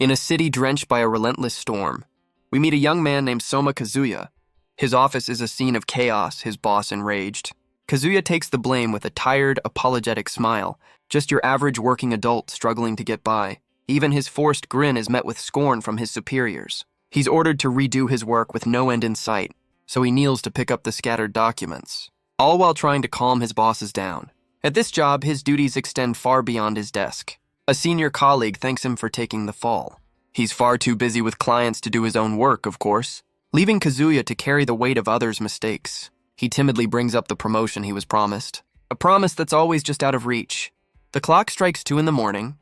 In a city drenched by a relentless storm, we meet a young man named Soma Kazuya. His office is a scene of chaos, his boss enraged. Kazuya takes the blame with a tired, apologetic smile, just your average working adult struggling to get by. Even his forced grin is met with scorn from his superiors. He's ordered to redo his work with no end in sight, so he kneels to pick up the scattered documents, all while trying to calm his bosses down. At this job, his duties extend far beyond his desk. A senior colleague thanks him for taking the fall. He's far too busy with clients to do his own work, of course, leaving Kazuya to carry the weight of others' mistakes. He timidly brings up the promotion he was promised, a promise that's always just out of reach. The clock strikes 2 in the morning.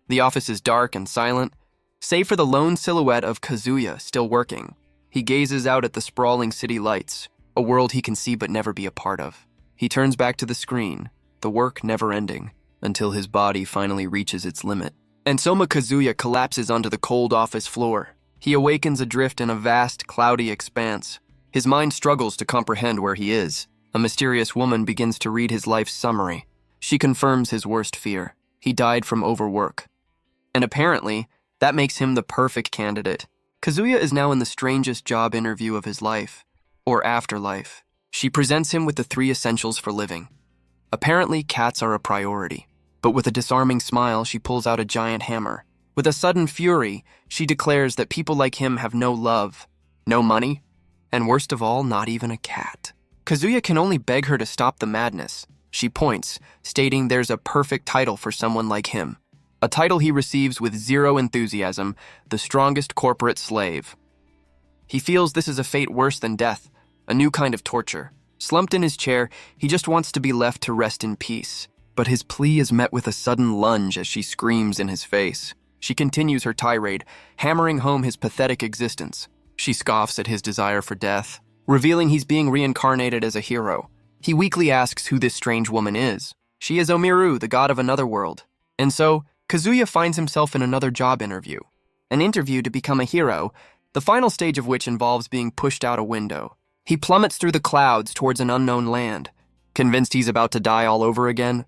The office is dark and silent, save for the lone silhouette of Kazuya still working. He gazes out at the sprawling city lights, a world he can see but never be a part of. He turns back to the screen, the work never ending, until his body finally reaches its limit. And Soma Kazuya collapses onto the cold office floor. He awakens adrift in a vast, cloudy expanse. His mind struggles to comprehend where he is. A mysterious woman begins to read his life's summary. She confirms his worst fear. He died from overwork. And apparently, that makes him the perfect candidate. Kazuya is now in the strangest job interview of his life, or afterlife. She presents him with the 3 essentials for living. Apparently, cats are a priority. But with a disarming smile, she pulls out a giant hammer. With a sudden fury, she declares that people like him have no love, no money, and worst of all, not even a cat. Kazuya can only beg her to stop the madness. She points, stating there's a perfect title for someone like him. A title he receives with zero enthusiasm, the strongest corporate slave. He feels this is a fate worse than death, a new kind of torture. Slumped in his chair, he just wants to be left to rest in peace. But his plea is met with a sudden lunge as she screams in his face. She continues her tirade, hammering home his pathetic existence. She scoffs at his desire for death, revealing he's being reincarnated as a hero. He weakly asks who this strange woman is. She is Omiru, the god of another world. And so, Kazuya finds himself in another job interview. An interview to become a hero, the final stage of which involves being pushed out a window. He plummets through the clouds towards an unknown land, convinced he's about to die all over again.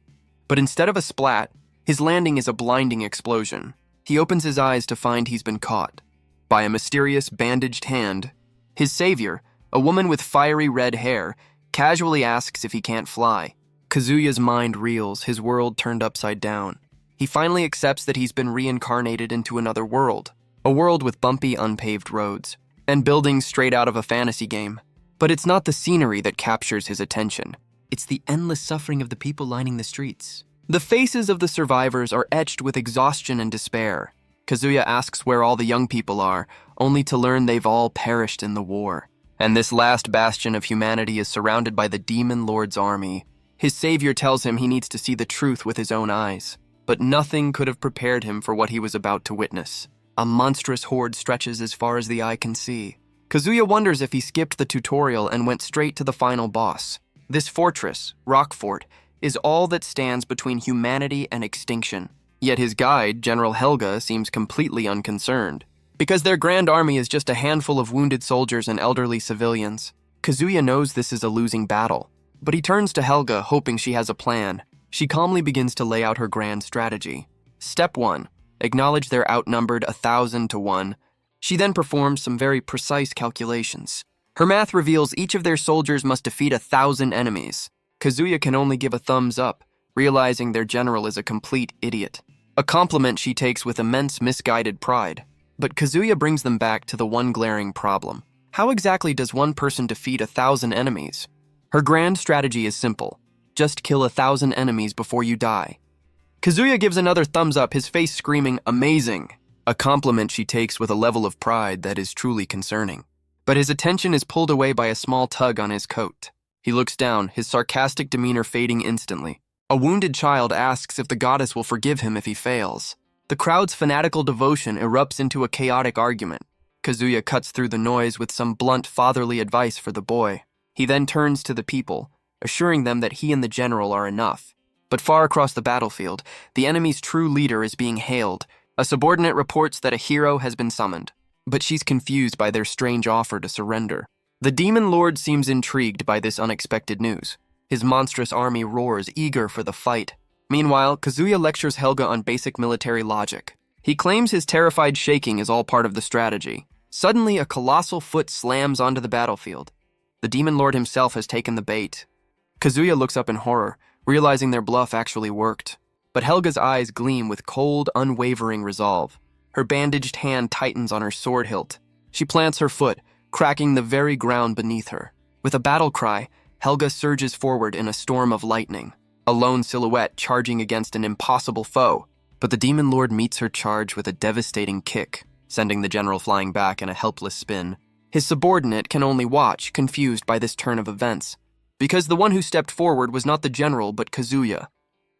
But instead of a splat, his landing is a blinding explosion. He opens his eyes to find he's been caught by a mysterious bandaged hand. His savior, a woman with fiery red hair, casually asks if he can't fly. Kazuya's mind reels, his world turned upside down. He finally accepts that he's been reincarnated into another world, a world with bumpy, unpaved roads, and buildings straight out of a fantasy game. But it's not the scenery that captures his attention. It's the endless suffering of the people lining the streets. The faces of the survivors are etched with exhaustion and despair. Kazuya asks where all the young people are, only to learn they've all perished in the war. And this last bastion of humanity is surrounded by the Demon Lord's army. His savior tells him he needs to see the truth with his own eyes. But nothing could have prepared him for what he was about to witness. A monstrous horde stretches as far as the eye can see. Kazuya wonders if he skipped the tutorial and went straight to the final boss. This fortress, Rockfort, is all that stands between humanity and extinction. Yet his guide, General Helga, seems completely unconcerned. Because their grand army is just a handful of wounded soldiers and elderly civilians. Kazuya knows this is a losing battle, but he turns to Helga, hoping she has a plan. She calmly begins to lay out her grand strategy. Step 1. Acknowledge they're outnumbered 1,000 to 1. She then performs some very precise calculations. Her math reveals each of their soldiers must defeat 1,000 enemies. Kazuya can only give a thumbs up, realizing their general is a complete idiot. A compliment she takes with immense misguided pride. But Kazuya brings them back to the one glaring problem. How exactly does one person defeat 1,000 enemies? Her grand strategy is simple. Just kill 1,000 enemies before you die. Kazuya gives another thumbs up, his face screaming, "Amazing!" A compliment she takes with a level of pride that is truly concerning. But his attention is pulled away by a small tug on his coat. He looks down, his sarcastic demeanor fading instantly. A wounded child asks if the goddess will forgive him if he fails. The crowd's fanatical devotion erupts into a chaotic argument. Kazuya cuts through the noise with some blunt fatherly advice for the boy. He then turns to the people, assuring them that he and the general are enough. But far across the battlefield, the enemy's true leader is being hailed. A subordinate reports that a hero has been summoned, but she's confused by their strange offer to surrender. The Demon Lord seems intrigued by this unexpected news. His monstrous army roars, eager for the fight. Meanwhile, Kazuya lectures Helga on basic military logic. He claims his terrified shaking is all part of the strategy. Suddenly, a colossal foot slams onto the battlefield. The demon lord himself has taken the bait. Kazuya looks up in horror, realizing their bluff actually worked. But Helga's eyes gleam with cold, unwavering resolve. Her bandaged hand tightens on her sword hilt. She plants her foot, cracking the very ground beneath her. With a battle cry, Helga surges forward in a storm of lightning, a lone silhouette charging against an impossible foe. But the demon lord meets her charge with a devastating kick, sending the general flying back in a helpless spin. His subordinate can only watch, confused by this turn of events, because the one who stepped forward was not the general but Kazuya.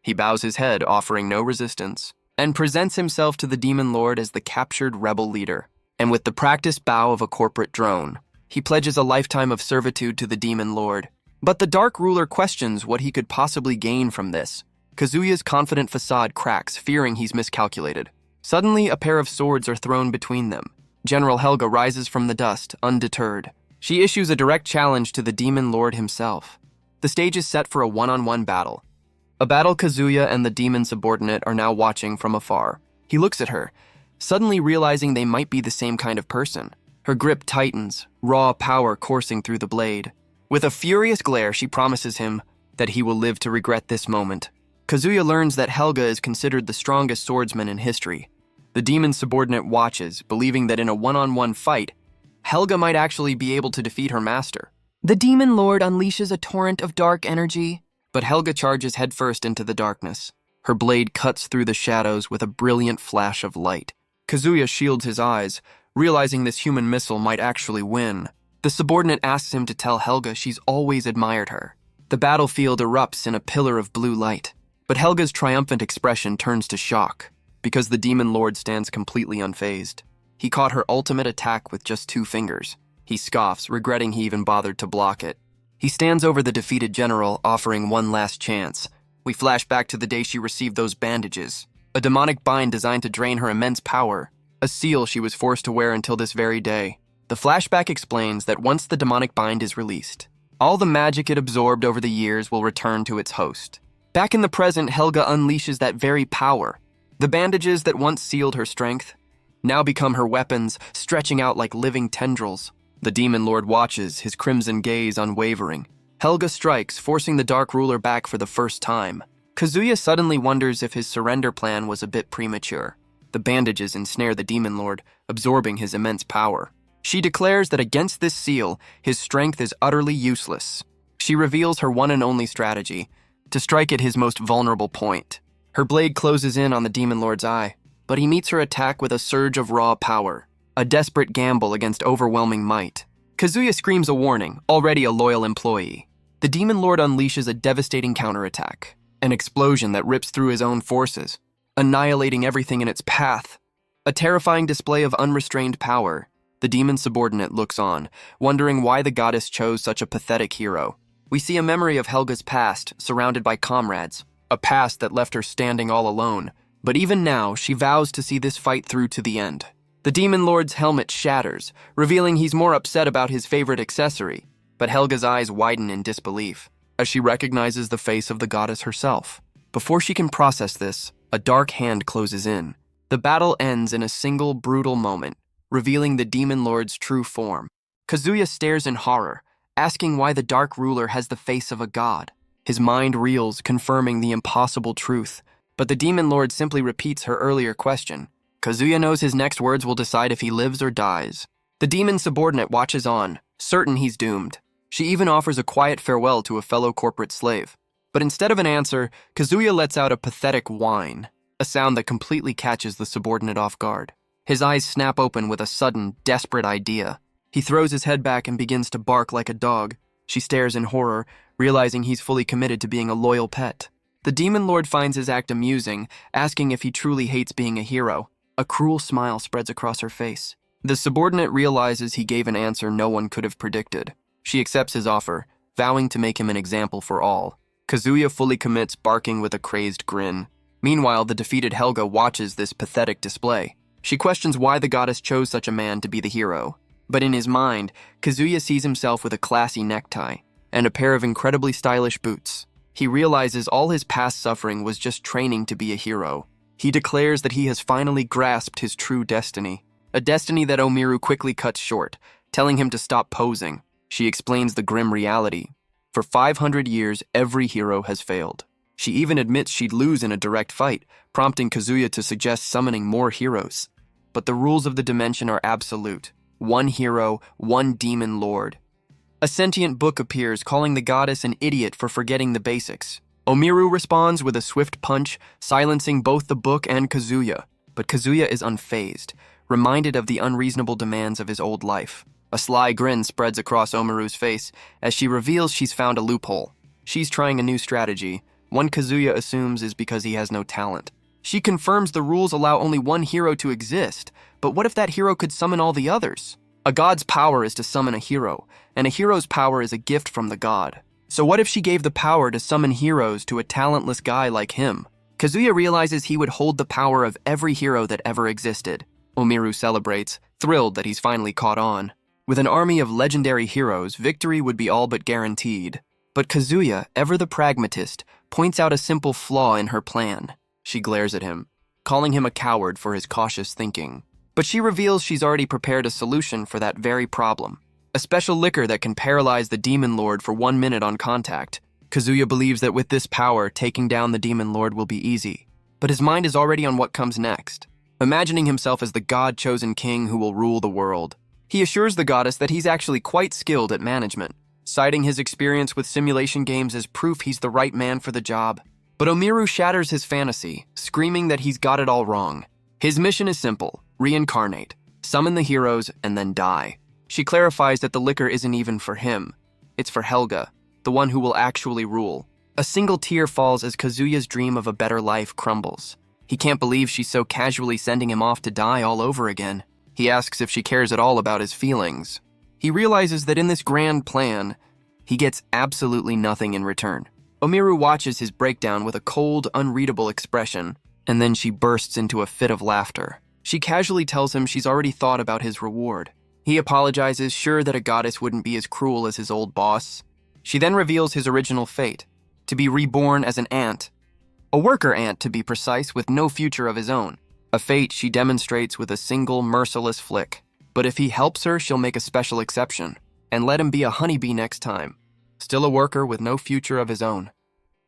He bows his head, offering no resistance, and presents himself to the demon lord as the captured rebel leader. And with the practiced bow of a corporate drone, he pledges a lifetime of servitude to the demon lord. But the dark ruler questions what he could possibly gain from this. Kazuya's confident facade cracks, fearing he's miscalculated. Suddenly, a pair of swords are thrown between them. General Helga rises from the dust, undeterred. She issues a direct challenge to the demon lord himself. The stage is set for a one-on-one battle. A battle Kazuya and the demon subordinate are now watching from afar. He looks at her, suddenly realizing they might be the same kind of person. Her grip tightens, raw power coursing through the blade. With a furious glare, she promises him that he will live to regret this moment. Kazuya learns that Helga is considered the strongest swordsman in history. The demon subordinate watches, believing that in a one-on-one fight, Helga might actually be able to defeat her master. The demon lord unleashes a torrent of dark energy, but Helga charges headfirst into the darkness. Her blade cuts through the shadows with a brilliant flash of light. Kazuya shields his eyes, realizing this human missile might actually win. The subordinate asks him to tell Helga she's always admired her. The battlefield erupts in a pillar of blue light, but Helga's triumphant expression turns to shock, because the demon lord stands completely unfazed. He caught her ultimate attack with just 2 fingers. He scoffs, regretting he even bothered to block it. He stands over the defeated general, offering one last chance. We flash back to the day she received those bandages, a demonic bind designed to drain her immense power, a seal she was forced to wear until this very day. The flashback explains that once the demonic bind is released, all the magic it absorbed over the years will return to its host. Back in the present, Helga unleashes that very power. The bandages that once sealed her strength now become her weapons, stretching out like living tendrils. The demon lord watches, his crimson gaze unwavering. Helga strikes, forcing the dark ruler back for the first time. Kazuya suddenly wonders if his surrender plan was a bit premature. The bandages ensnare the demon lord, absorbing his immense power. She declares that against this seal, his strength is utterly useless. She reveals her one and only strategy, to strike at his most vulnerable point. Her blade closes in on the demon lord's eye, but he meets her attack with a surge of raw power, a desperate gamble against overwhelming might. Kazuya screams a warning, already a loyal employee. The demon lord unleashes a devastating counterattack, an explosion that rips through his own forces, annihilating everything in its path. A terrifying display of unrestrained power. The demon subordinate looks on, wondering why the goddess chose such a pathetic hero. We see a memory of Helga's past, surrounded by comrades, a past that left her standing all alone. But even now, she vows to see this fight through to the end. The demon lord's helmet shatters, revealing he's more upset about his favorite accessory. But Helga's eyes widen in disbelief, as she recognizes the face of the goddess herself. Before she can process this, a dark hand closes in. The battle ends in a single brutal moment, revealing the demon lord's true form. Kazuya stares in horror, asking why the dark ruler has the face of a god. His mind reels, confirming the impossible truth. But the demon lord simply repeats her earlier question. Kazuya knows his next words will decide if he lives or dies. The demon subordinate watches on, certain he's doomed. She even offers a quiet farewell to a fellow corporate slave. But instead of an answer, Kazuya lets out a pathetic whine, a sound that completely catches the subordinate off guard. His eyes snap open with a sudden, desperate idea. He throws his head back and begins to bark like a dog. She stares in horror, realizing he's fully committed to being a loyal pet. The demon lord finds his act amusing, asking if he truly hates being a hero. A cruel smile spreads across her face. The subordinate realizes he gave an answer no one could have predicted. She accepts his offer, vowing to make him an example for all. Kazuya fully commits, barking with a crazed grin. Meanwhile, the defeated Helga watches this pathetic display. She questions why the goddess chose such a man to be the hero. But in his mind, Kazuya sees himself with a classy necktie and a pair of incredibly stylish boots. He realizes all his past suffering was just training to be a hero. He declares that he has finally grasped his true destiny, a destiny that Omiru quickly cuts short, telling him to stop posing. She explains the grim reality. For 500 years, every hero has failed. She even admits she'd lose in a direct fight, prompting Kazuya to suggest summoning more heroes. But the rules of the dimension are absolute. One hero, one demon lord. A sentient book appears, calling the goddess an idiot for forgetting the basics. Omiru responds with a swift punch, silencing both the book and Kazuya. But Kazuya is unfazed, reminded of the unreasonable demands of his old life. A sly grin spreads across Omiru's face as she reveals she's found a loophole. She's trying a new strategy, one Kazuya assumes is because he has no talent. She confirms the rules allow only one hero to exist, but what if that hero could summon all the others? A god's power is to summon a hero, and a hero's power is a gift from the god. So what if she gave the power to summon heroes to a talentless guy like him? Kazuya realizes he would hold the power of every hero that ever existed. Omiru celebrates, thrilled that he's finally caught on. With an army of legendary heroes, victory would be all but guaranteed. But Kazuya, ever the pragmatist, points out a simple flaw in her plan. She glares at him, calling him a coward for his cautious thinking. But she reveals she's already prepared a solution for that very problem. A special liquor that can paralyze the Demon Lord for 1 minute on contact. Kazuya believes that with this power, taking down the Demon Lord will be easy. But his mind is already on what comes next, imagining himself as the god-chosen king who will rule the world. He assures the goddess that he's actually quite skilled at management, citing his experience with simulation games as proof he's the right man for the job. But Omiru shatters his fantasy, screaming that he's got it all wrong. His mission is simple: reincarnate, summon the heroes, and then die. She clarifies that the liquor isn't even for him. It's for Helga, the one who will actually rule. A single tear falls as Kazuya's dream of a better life crumbles. He can't believe she's so casually sending him off to die all over again. He asks if she cares at all about his feelings. He realizes that in this grand plan, he gets absolutely nothing in return. Omiru watches his breakdown with a cold, unreadable expression, and then she bursts into a fit of laughter. She casually tells him she's already thought about his reward. He apologizes, sure that a goddess wouldn't be as cruel as his old boss. She then reveals his original fate, to be reborn as an ant. A worker ant, to be precise, with no future of his own. A fate she demonstrates with a single, merciless flick. But if he helps her, she'll make a special exception, and let him be a honeybee next time. Still a worker with no future of his own.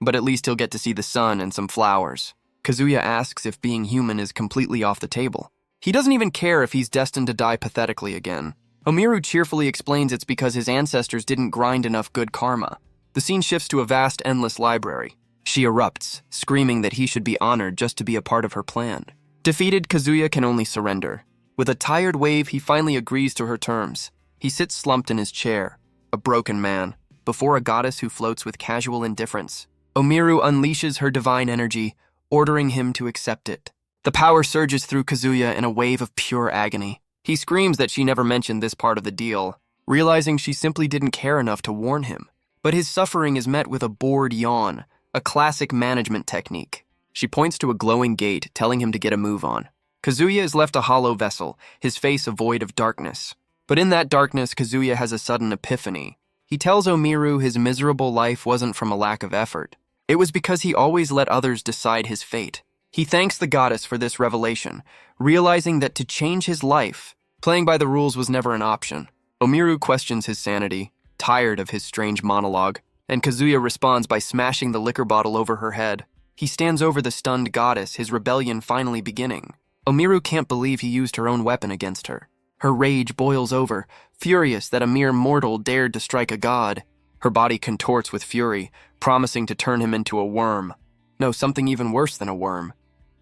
But at least he'll get to see the sun and some flowers. Kazuya asks if being human is completely off the table. He doesn't even care if he's destined to die pathetically again. Omiru cheerfully explains it's because his ancestors didn't grind enough good karma. The scene shifts to a vast, endless library. She erupts, screaming that he should be honored just to be a part of her plan. Defeated, Kazuya can only surrender. With a tired wave, he finally agrees to her terms. He sits slumped in his chair, a broken man, before a goddess who floats with casual indifference. Omiru unleashes her divine energy, ordering him to accept it. The power surges through Kazuya in a wave of pure agony. He screams that she never mentioned this part of the deal, realizing she simply didn't care enough to warn him. But his suffering is met with a bored yawn, a classic management technique. She points to a glowing gate, telling him to get a move on. Kazuya is left a hollow vessel, his face a void of darkness. But in that darkness, Kazuya has a sudden epiphany. He tells Omiru his miserable life wasn't from a lack of effort. It was because he always let others decide his fate. He thanks the goddess for this revelation, realizing that to change his life, playing by the rules was never an option. Omiru questions his sanity, tired of his strange monologue, and Kazuya responds by smashing the liquor bottle over her head. He stands over the stunned goddess, his rebellion finally beginning. Omiru can't believe he used her own weapon against her. Her rage boils over, furious that a mere mortal dared to strike a god. Her body contorts with fury, promising to turn him into a worm. No, something even worse than a worm.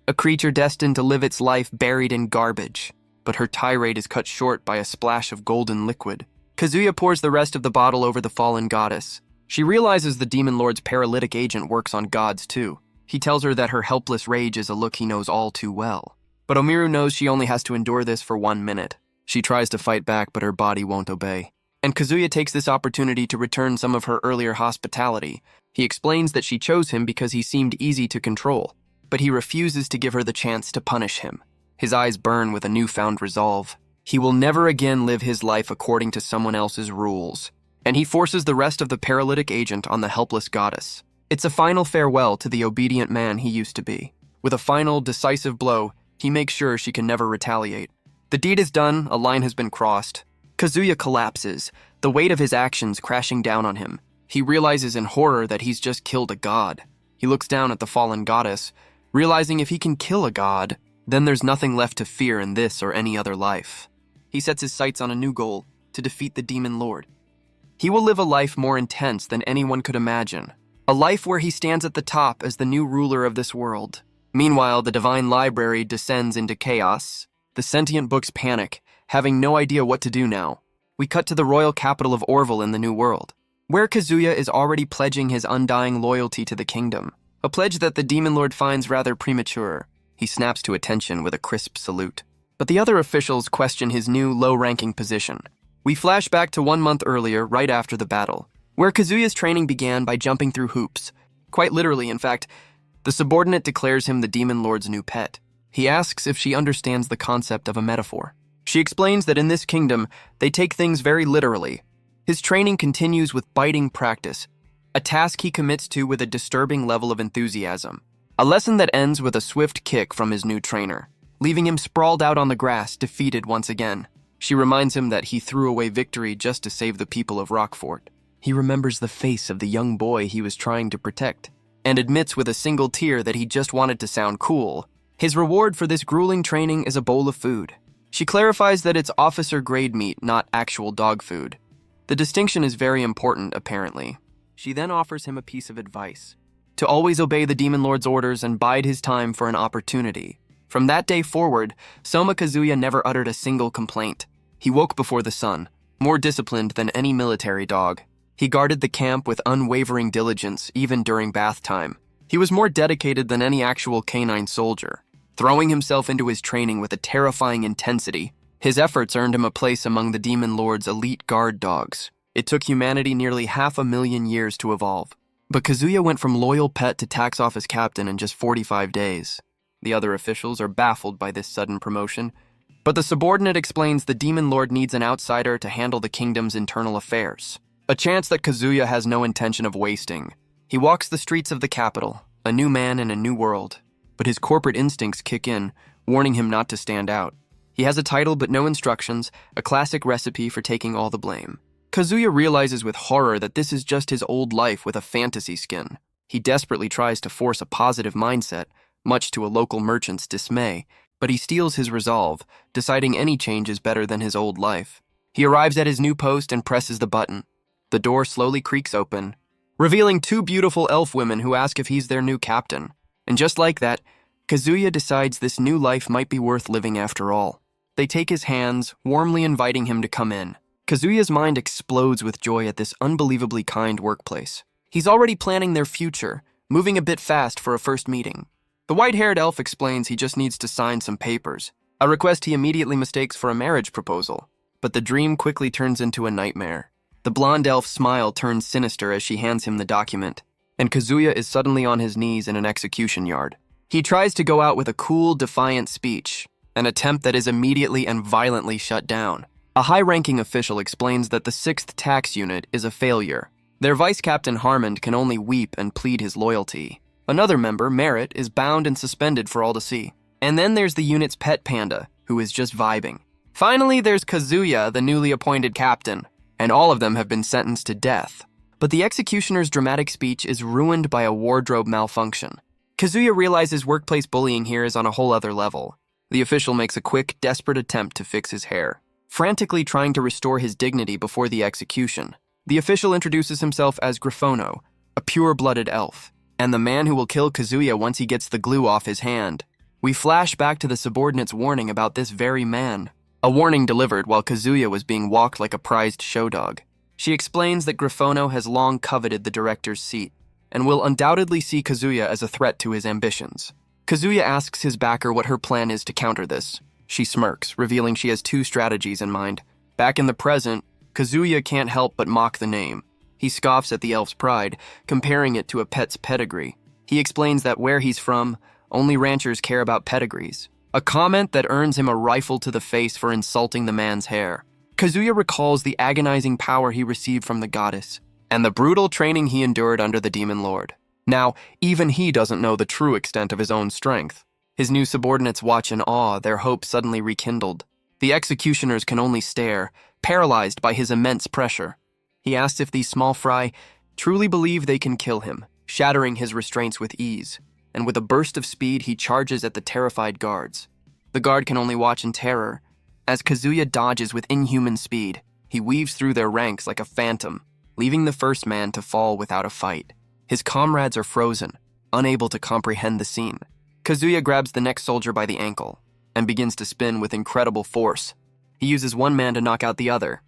A creature destined to live its life buried in garbage. But her tirade is cut short by a splash of golden liquid. Kazuya pours the rest of the bottle over the fallen goddess. She realizes the Demon Lord's paralytic agent works on gods too. He tells her that her helpless rage is a look he knows all too well. But Omiru knows she only has to endure this for 1 minute. She tries to fight back, but her body won't obey. And Kazuya takes this opportunity to return some of her earlier hospitality. He explains that she chose him because he seemed easy to control, but he refuses to give her the chance to punish him. His eyes burn with a newfound resolve. He will never again live his life according to someone else's rules. And he forces the rest of the paralytic agent on the helpless goddess. It's a final farewell to the obedient man he used to be. With a final, decisive blow, he makes sure she can never retaliate. The deed is done, a line has been crossed. Kazuya collapses, the weight of his actions crashing down on him. He realizes in horror that he's just killed a god. He looks down at the fallen goddess, realizing if he can kill a god, then there's nothing left to fear in this or any other life. He sets his sights on a new goal, to defeat the demon lord. He will live a life more intense than anyone could imagine. A life where he stands at the top as the new ruler of this world. Meanwhile, the divine library descends into chaos. The sentient books panic, having no idea what to do now. We cut to the royal capital of Orville in the New World, where Kazuya is already pledging his undying loyalty to the kingdom, a pledge that the demon lord finds rather premature. He snaps to attention with a crisp salute. But the other officials question his new, low-ranking position. We flash back to 1 month earlier, right after the battle, where Kazuya's training began by jumping through hoops. Quite literally, in fact, the subordinate declares him the demon lord's new pet. He asks if she understands the concept of a metaphor. She explains that in this kingdom, they take things very literally. His training continues with biting practice, a task he commits to with a disturbing level of enthusiasm. A lesson that ends with a swift kick from his new trainer, leaving him sprawled out on the grass, defeated once again. She reminds him that he threw away victory just to save the people of Rockfort. He remembers the face of the young boy he was trying to protect, and admits with a single tear that he just wanted to sound cool. His reward for this grueling training is a bowl of food. She clarifies that it's officer-grade meat, not actual dog food. The distinction is very important, apparently. She then offers him a piece of advice: to always obey the demon lord's orders and bide his time for an opportunity. From that day forward, Soma Kazuya never uttered a single complaint. He woke before the sun, more disciplined than any military dog. He guarded the camp with unwavering diligence, even during bath time. He was more dedicated than any actual canine soldier, throwing himself into his training with a terrifying intensity. His efforts earned him a place among the demon lord's elite guard dogs. It took humanity nearly 500,000 years to evolve. But Kazuya went from loyal pet to tax office captain in just 45 days. The other officials are baffled by this sudden promotion, but the subordinate explains the demon lord needs an outsider to handle the kingdom's internal affairs, a chance that Kazuya has no intention of wasting. He walks the streets of the capital, a new man in a new world, but his corporate instincts kick in, warning him not to stand out. He has a title but no instructions, a classic recipe for taking all the blame. Kazuya realizes with horror that this is just his old life with a fantasy skin. He desperately tries to force a positive mindset, much to a local merchant's dismay, but he steals his resolve, deciding any change is better than his old life. He arrives at his new post and presses the button. The door slowly creaks open, revealing 2 beautiful elf women who ask if he's their new captain. And just like that, Kazuya decides this new life might be worth living after all. They take his hands, warmly inviting him to come in. Kazuya's mind explodes with joy at this unbelievably kind workplace. He's already planning their future, moving a bit fast for a first meeting. The white-haired elf explains he just needs to sign some papers, a request he immediately mistakes for a marriage proposal. But the dream quickly turns into a nightmare. The blonde elf's smile turns sinister as she hands him the document, and Kazuya is suddenly on his knees in an execution yard. He tries to go out with a cool, defiant speech, an attempt that is immediately and violently shut down. A high-ranking official explains that the 6th tax unit is a failure. Their vice captain Harmond can only weep and plead his loyalty. Another member, Merritt, is bound and suspended for all to see. And then there's the unit's pet panda, who is just vibing. Finally, there's Kazuya, the newly appointed captain, and all of them have been sentenced to death. But the executioner's dramatic speech is ruined by a wardrobe malfunction. Kazuya realizes workplace bullying here is on a whole other level. The official makes a quick, desperate attempt to fix his hair, frantically trying to restore his dignity before the execution. The official introduces himself as Griffono, a pure-blooded elf, and the man who will kill Kazuya once he gets the glue off his hand. We flash back to the subordinate's warning about this very man, a warning delivered while Kazuya was being walked like a prized show dog. She explains that Griffono has long coveted the director's seat, and will undoubtedly see Kazuya as a threat to his ambitions. Kazuya asks his backer what her plan is to counter this. She smirks, revealing she has 2 strategies in mind. Back in the present, Kazuya can't help but mock the name. He scoffs at the elf's pride, comparing it to a pet's pedigree. He explains that where he's from, only ranchers care about pedigrees, a comment that earns him a rifle to the face for insulting the man's hair. Kazuya recalls the agonizing power he received from the goddess, and the brutal training he endured under the demon lord. Now, even he doesn't know the true extent of his own strength. His new subordinates watch in awe, their hope suddenly rekindled. The executioners can only stare, paralyzed by his immense pressure. He asks if these small fry truly believe they can kill him, shattering his restraints with ease, and with a burst of speed he charges at the terrified guards. The guard can only watch in terror. As Kazuya dodges with inhuman speed, he weaves through their ranks like a phantom, leaving the first man to fall without a fight. His comrades are frozen, unable to comprehend the scene. Kazuya grabs the next soldier by the ankle and begins to spin with incredible force. He uses one man to knock out the other.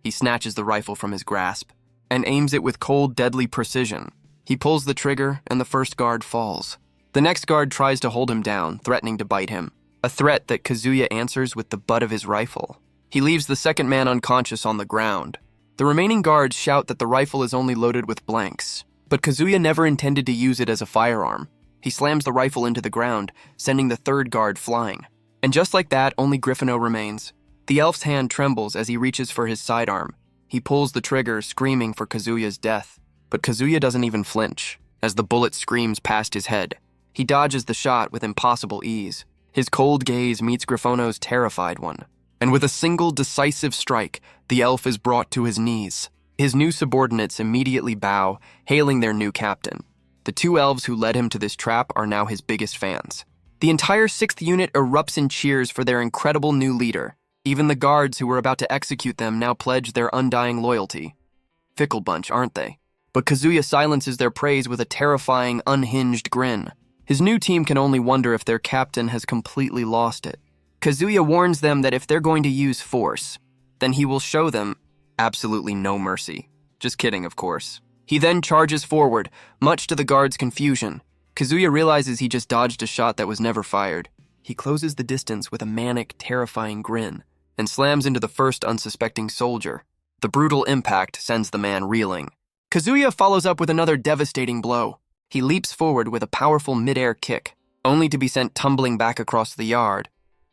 He snatches the rifle from his grasp and aims it with cold, deadly precision. He pulls the trigger and the first guard falls. The next guard tries to hold him down, threatening to bite him, a threat that Kazuya answers with the butt of his rifle. He leaves the second man unconscious on the ground. The remaining guards shout that the rifle is only loaded with blanks, but Kazuya never intended to use it as a firearm. He slams the rifle into the ground, sending the third guard flying. And just like that, only Griffino remains. The elf's hand trembles as he reaches for his sidearm. He pulls the trigger, screaming for Kazuya's death. But Kazuya doesn't even flinch, as the bullet screams past his head. He dodges the shot with impossible ease. His cold gaze meets Griffono's terrified one. And with a single decisive strike, the elf is brought to his knees. His new subordinates immediately bow, hailing their new captain. The two elves who led him to this trap are now his biggest fans. The entire 6th unit erupts in cheers for their incredible new leader. Even the guards who were about to execute them now pledge their undying loyalty. Fickle bunch, aren't they? But Kazuya silences their praise with a terrifying, unhinged grin. His new team can only wonder if their captain has completely lost it. Kazuya warns them that if they're going to use force, then he will show them absolutely no mercy. Just kidding, of course. He then charges forward, much to the guards' confusion. Kazuya realizes he just dodged a shot that was never fired. He closes the distance with a manic, terrifying grin and slams into the first unsuspecting soldier. The brutal impact sends the man reeling. Kazuya follows up with another devastating blow. He leaps forward with a powerful mid-air kick, only to be sent tumbling back across the yard.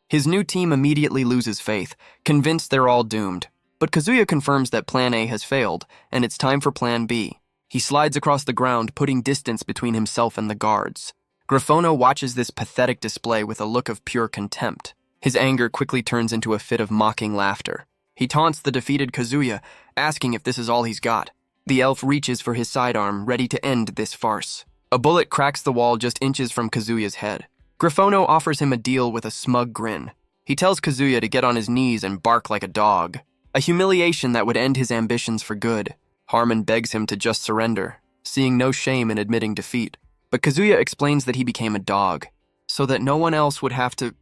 His new team immediately loses faith, convinced they're all doomed. But Kazuya confirms that Plan A has failed, and it's time for Plan B. He slides across the ground, putting distance between himself and the guards. Griffono watches this pathetic display with a look of pure contempt. His anger quickly turns into a fit of mocking laughter. He taunts the defeated Kazuya, asking if this is all he's got. The elf reaches for his sidearm, ready to end this farce. A bullet cracks the wall just inches from Kazuya's head. Griffono offers him a deal with a smug grin. He tells Kazuya to get on his knees and bark like a dog, a humiliation that would end his ambitions for good. Harmon begs him to just surrender, seeing no shame in admitting defeat. But Kazuya explains that he became a dog, so that no one else would have to.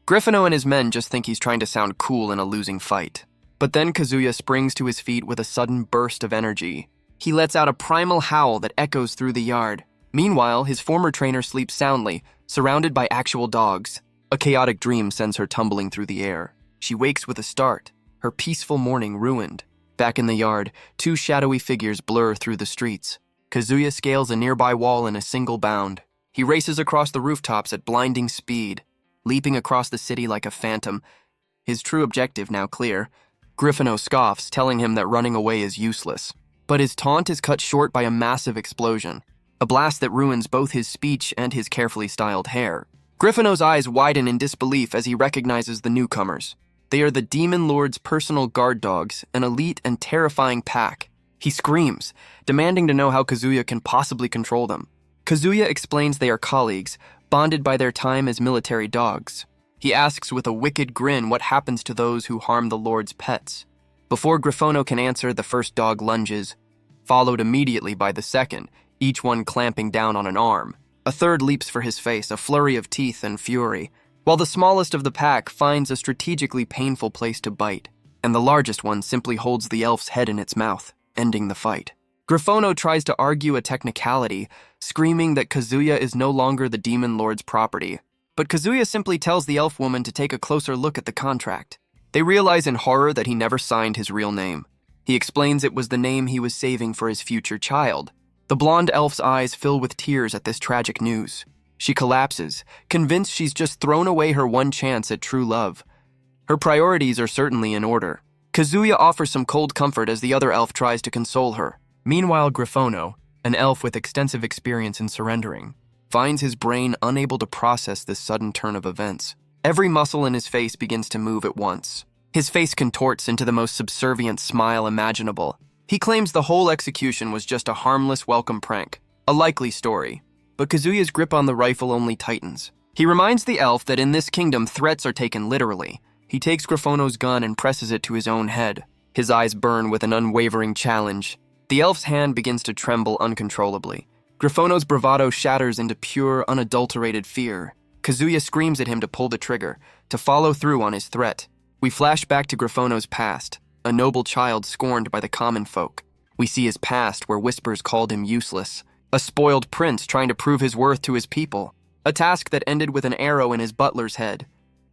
Griffono and his men just think he's trying to sound cool in a losing fight. But then Kazuya springs to his feet with a sudden burst of energy. He lets out a primal howl that echoes through the yard. Meanwhile, his former trainer sleeps soundly, surrounded by actual dogs. A chaotic dream sends her tumbling through the air. She wakes with a start, her peaceful morning ruined. Back in the yard, two shadowy figures blur through the streets. Kazuya scales a nearby wall in a single bound. He races across the rooftops at blinding speed, leaping across the city like a phantom. His true objective now clear. Griffono scoffs, telling him that running away is useless. But his taunt is cut short by a massive explosion, a blast that ruins both his speech and his carefully styled hair. Griffono's eyes widen in disbelief as he recognizes the newcomers. They are the Demon Lord's personal guard dogs, an elite and terrifying pack. He screams, demanding to know how Kazuya can possibly control them. Kazuya explains they are colleagues, bonded by their time as military dogs. He asks with a wicked grin what happens to those who harm the Lord's pets. Before Griffono can answer, the first dog lunges, followed immediately by the second, each one clamping down on an arm. A third leaps for his face, a flurry of teeth and fury, while the smallest of the pack finds a strategically painful place to bite, and the largest one simply holds the elf's head in its mouth, ending the fight. Griffono tries to argue a technicality, screaming that Kazuya is no longer the Demon Lord's property, but Kazuya simply tells the elf woman to take a closer look at the contract. They realize in horror that he never signed his real name. He explains it was the name he was saving for his future child. The blonde elf's eyes fill with tears at this tragic news. She collapses, convinced she's just thrown away her one chance at true love. Her priorities are certainly in order. Kazuya offers some cold comfort as the other elf tries to console her. Meanwhile, Griffono, an elf with extensive experience in surrendering, finds his brain unable to process this sudden turn of events. Every muscle in his face begins to move at once. His face contorts into the most subservient smile imaginable. He claims the whole execution was just a harmless welcome prank, a likely story. But Kazuya's grip on the rifle only tightens. He reminds the elf that in this kingdom threats are taken literally. He takes Griffono's gun and presses it to his own head. His eyes burn with an unwavering challenge. The elf's hand begins to tremble uncontrollably. Griffono's bravado shatters into pure, unadulterated fear. Kazuya screams at him to pull the trigger, to follow through on his threat. We flash back to Griffono's past, a noble child scorned by the common folk. We see his past where whispers called him useless, a spoiled prince trying to prove his worth to his people, a task that ended with an arrow in his butler's head.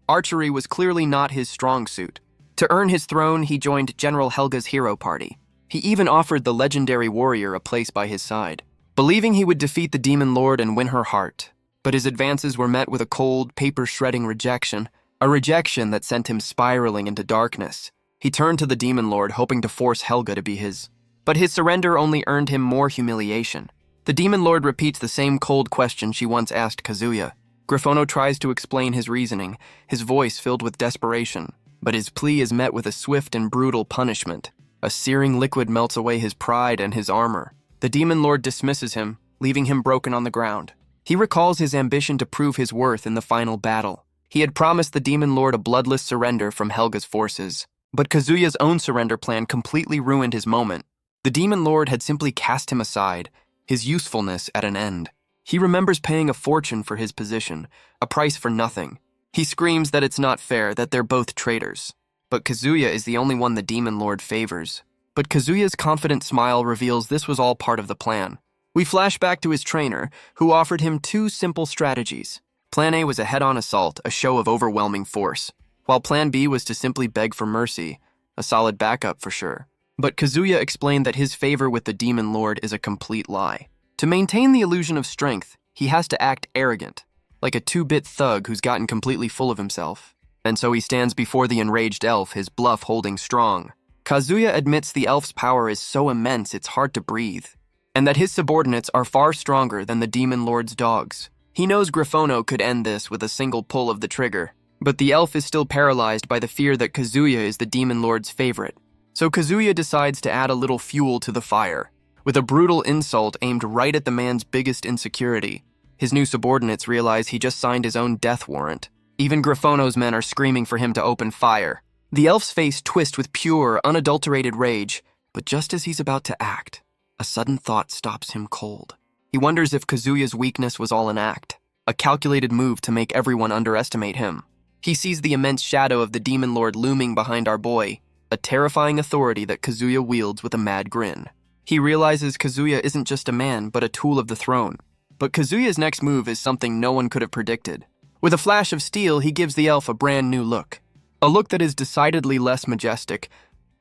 Archery was clearly not his strong suit. To earn his throne, he joined General Helga's hero party. He even offered the legendary warrior a place by his side, believing he would defeat the demon lord and win her heart. But his advances were met with a cold, paper-shredding rejection, a rejection that sent him spiraling into darkness. He turned to the demon lord, hoping to force Helga to be his. But his surrender only earned him more humiliation. The demon lord repeats the same cold question she once asked Kazuya. Griffono tries to explain his reasoning, his voice filled with desperation. But his plea is met with a swift and brutal punishment. A searing liquid melts away his pride and his armor. The demon lord dismisses him, leaving him broken on the ground. He recalls his ambition to prove his worth in the final battle. He had promised the demon lord a bloodless surrender from Helga's forces. But Kazuya's own surrender plan completely ruined his moment. The demon lord had simply cast him aside, his usefulness at an end. He remembers paying a fortune for his position, a price for nothing. He screams that it's not fair, that they're both traitors. But Kazuya is the only one the demon lord favors. But Kazuya's confident smile reveals this was all part of the plan. We flash back to his trainer, who offered him two simple strategies. Plan A was a head-on assault, a show of overwhelming force, while Plan B was to simply beg for mercy, a solid backup for sure. But Kazuya explained that his favor with the demon lord is a complete lie. To maintain the illusion of strength, he has to act arrogant, like a two-bit thug who's gotten completely full of himself. And so he stands before the enraged elf, his bluff holding strong. Kazuya admits the elf's power is so immense it's hard to breathe, and that his subordinates are far stronger than the demon lord's dogs. He knows Griffono could end this with a single pull of the trigger, but the elf is still paralyzed by the fear that Kazuya is the demon lord's favorite. So Kazuya decides to add a little fuel to the fire, with a brutal insult aimed right at the man's biggest insecurity. His new subordinates realize he just signed his own death warrant. Even Griffono's men are screaming for him to open fire. The elf's face twists with pure, unadulterated rage, but just as he's about to act, a sudden thought stops him cold. He wonders if Kazuya's weakness was all an act, a calculated move to make everyone underestimate him. He sees the immense shadow of the demon lord looming behind our boy, a terrifying authority that Kazuya wields with a mad grin. He realizes Kazuya isn't just a man, but a tool of the throne. But Kazuya's next move is something no one could have predicted. With a flash of steel, he gives the elf a brand new look. A look that is decidedly less majestic.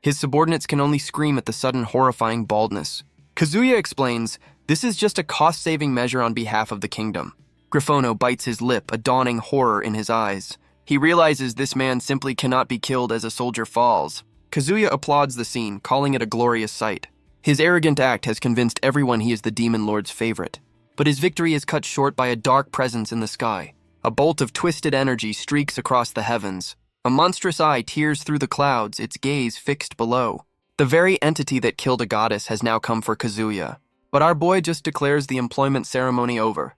His subordinates can only scream at the sudden horrifying baldness. Kazuya explains, this is just a cost-saving measure on behalf of the kingdom. Griffono bites his lip, a dawning horror in his eyes. He realizes this man simply cannot be killed as a soldier falls. Kazuya applauds the scene, calling it a glorious sight. His arrogant act has convinced everyone he is the demon lord's favorite. But his victory is cut short by a dark presence in the sky. A bolt of twisted energy streaks across the heavens. A monstrous eye tears through the clouds, its gaze fixed below. The very entity that killed a goddess has now come for Kazuya. But our boy just declares the employment ceremony over.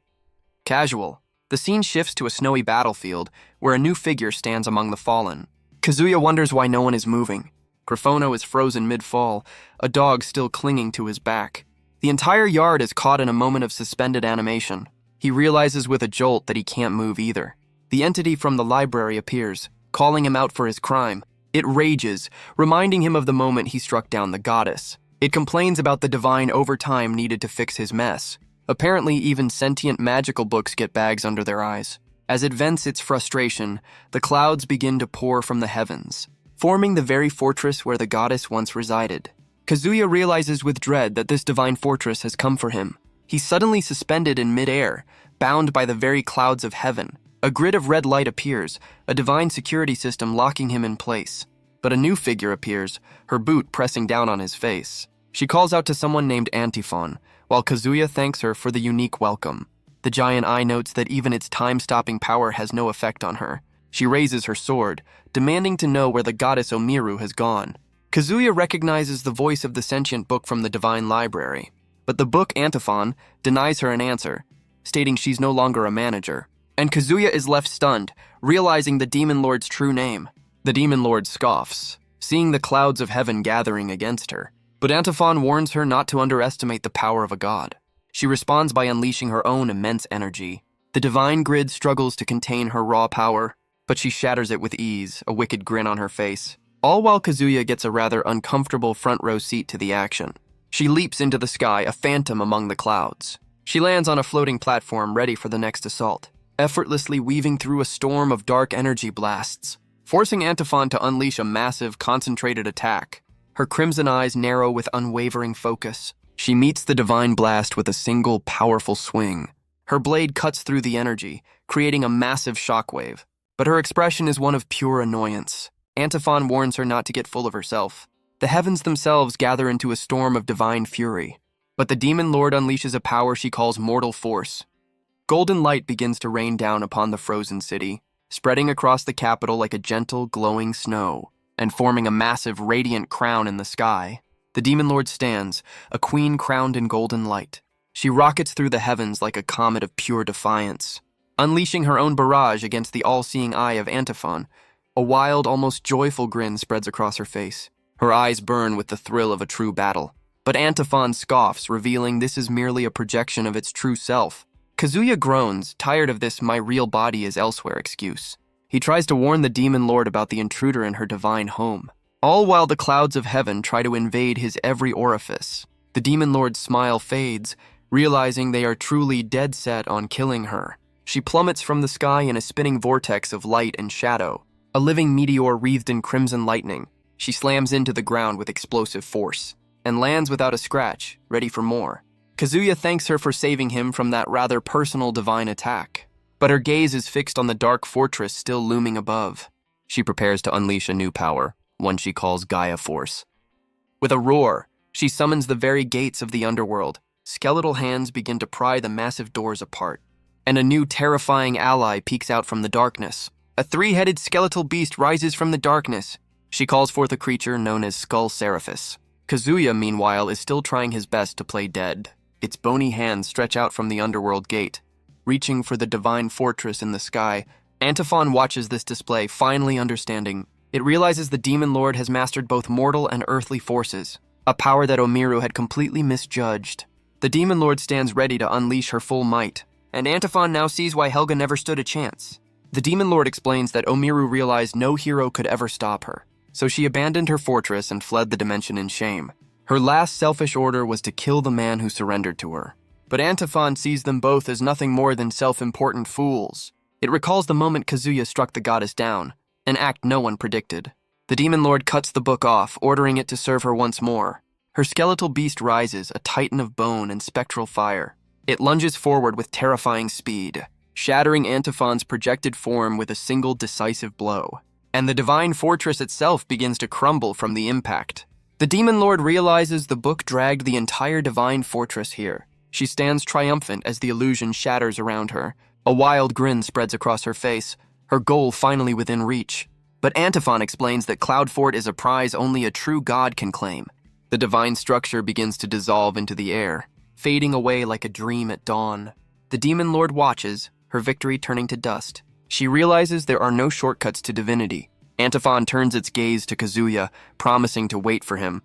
Casual. The scene shifts to a snowy battlefield, where a new figure stands among the fallen. Kazuya wonders why no one is moving. Griffono is frozen mid-fall, a dog still clinging to his back. The entire yard is caught in a moment of suspended animation. He realizes with a jolt that he can't move either. The entity from the library appears, calling him out for his crime. It rages, reminding him of the moment he struck down the goddess. It complains about the divine overtime needed to fix his mess. Apparently, even sentient magical books get bags under their eyes. As it vents its frustration, the clouds begin to pour from the heavens, forming the very fortress where the goddess once resided. Kazuya realizes with dread that this divine fortress has come for him. He's suddenly suspended in midair, bound by the very clouds of heaven. A grid of red light appears, a divine security system locking him in place. But a new figure appears, her boot pressing down on his face. She calls out to someone named Antiphon, while Kazuya thanks her for the unique welcome. The giant eye notes that even its time-stopping power has no effect on her. She raises her sword, demanding to know where the goddess Omiru has gone. Kazuya recognizes the voice of the sentient book from the divine library, but the book Antiphon denies her an answer, stating she's no longer a manager. And Kazuya is left stunned, realizing the Demon Lord's true name. The Demon Lord scoffs, seeing the clouds of heaven gathering against her. But Antiphon warns her not to underestimate the power of a god. She responds by unleashing her own immense energy. The divine grid struggles to contain her raw power, but she shatters it with ease, a wicked grin on her face. All while Kazuya gets a rather uncomfortable front row seat to the action. She leaps into the sky, a phantom among the clouds. She lands on a floating platform ready for the next assault, effortlessly weaving through a storm of dark energy blasts, forcing Antiphon to unleash a massive, concentrated attack. Her crimson eyes narrow with unwavering focus. She meets the divine blast with a single, powerful swing. Her blade cuts through the energy, creating a massive shockwave. But her expression is one of pure annoyance. Antiphon warns her not to get full of herself. The heavens themselves gather into a storm of divine fury. But the Demon Lord unleashes a power she calls mortal force. Golden light begins to rain down upon the frozen city, spreading across the capital like a gentle, glowing snow, and forming a massive, radiant crown in the sky. The Demon Lord stands, a queen crowned in golden light. She rockets through the heavens like a comet of pure defiance, unleashing her own barrage against the all-seeing eye of Antiphon. A wild, almost joyful grin spreads across her face. Her eyes burn with the thrill of a true battle. But Antiphon scoffs, revealing this is merely a projection of its true self. Kazuya groans, tired of this "my real body is elsewhere" excuse. He tries to warn the Demon Lord about the intruder in her divine home, all while the clouds of heaven try to invade his every orifice. The Demon Lord's smile fades, realizing they are truly dead set on killing her. She plummets from the sky in a spinning vortex of light and shadow, a living meteor wreathed in crimson lightning. She slams into the ground with explosive force, and lands without a scratch, ready for more. Kazuya thanks her for saving him from that rather personal divine attack, but her gaze is fixed on the dark fortress still looming above. She prepares to unleash a new power, one she calls Gaia Force. With a roar, she summons the very gates of the underworld. Skeletal hands begin to pry the massive doors apart, and a new terrifying ally peeks out from the darkness. A three-headed skeletal beast rises from the darkness. She calls forth a creature known as Skull Seraphis. Kazuya, meanwhile, is still trying his best to play dead. Its bony hands stretch out from the underworld gate, reaching for the divine fortress in the sky. Antiphon watches this display, finally understanding. It realizes the Demon Lord has mastered both mortal and earthly forces, a power that Omiru had completely misjudged. The Demon Lord stands ready to unleash her full might, and Antiphon now sees why Helga never stood a chance. The Demon Lord explains that Omiru realized no hero could ever stop her, so she abandoned her fortress and fled the dimension in shame. Her last selfish order was to kill the man who surrendered to her. But Antiphon sees them both as nothing more than self-important fools. It recalls the moment Kazuya struck the goddess down, an act no one predicted. The Demon Lord cuts the book off, ordering it to serve her once more. Her skeletal beast rises, a titan of bone and spectral fire. It lunges forward with terrifying speed, shattering Antiphon's projected form with a single decisive blow. And the divine fortress itself begins to crumble from the impact. The Demon Lord realizes the book dragged the entire divine fortress here. She stands triumphant as the illusion shatters around her. A wild grin spreads across her face, her goal finally within reach. But Antiphon explains that Cloud Fort is a prize only a true god can claim. The divine structure begins to dissolve into the air, fading away like a dream at dawn. The Demon Lord watches, her victory turning to dust. She realizes there are no shortcuts to divinity. Antiphon turns its gaze to Kazuya, promising to wait for him.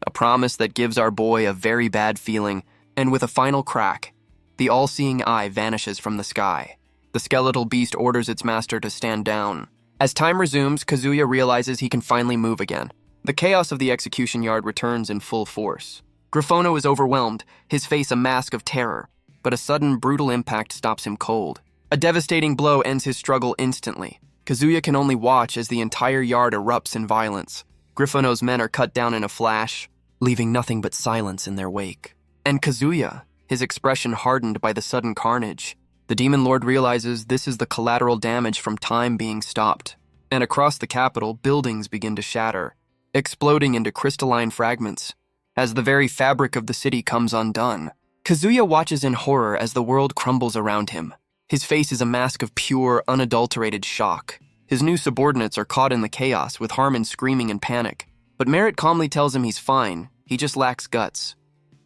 A promise that gives our boy a very bad feeling, and with a final crack, the all-seeing eye vanishes from the sky. The skeletal beast orders its master to stand down. As time resumes, Kazuya realizes he can finally move again. The chaos of the execution yard returns in full force. Griffono is overwhelmed, his face a mask of terror, but a sudden, brutal impact stops him cold. A devastating blow ends his struggle instantly. Kazuya can only watch as the entire yard erupts in violence. Griffono's men are cut down in a flash, leaving nothing but silence in their wake. And Kazuya, his expression hardened by the sudden carnage. The Demon Lord realizes this is the collateral damage from time being stopped. And across the capital, buildings begin to shatter, exploding into crystalline fragments, as the very fabric of the city comes undone. Kazuya watches in horror as the world crumbles around him. His face is a mask of pure, unadulterated shock. His new subordinates are caught in the chaos, with Harmon screaming in panic. But Merit calmly tells him he's fine, he just lacks guts.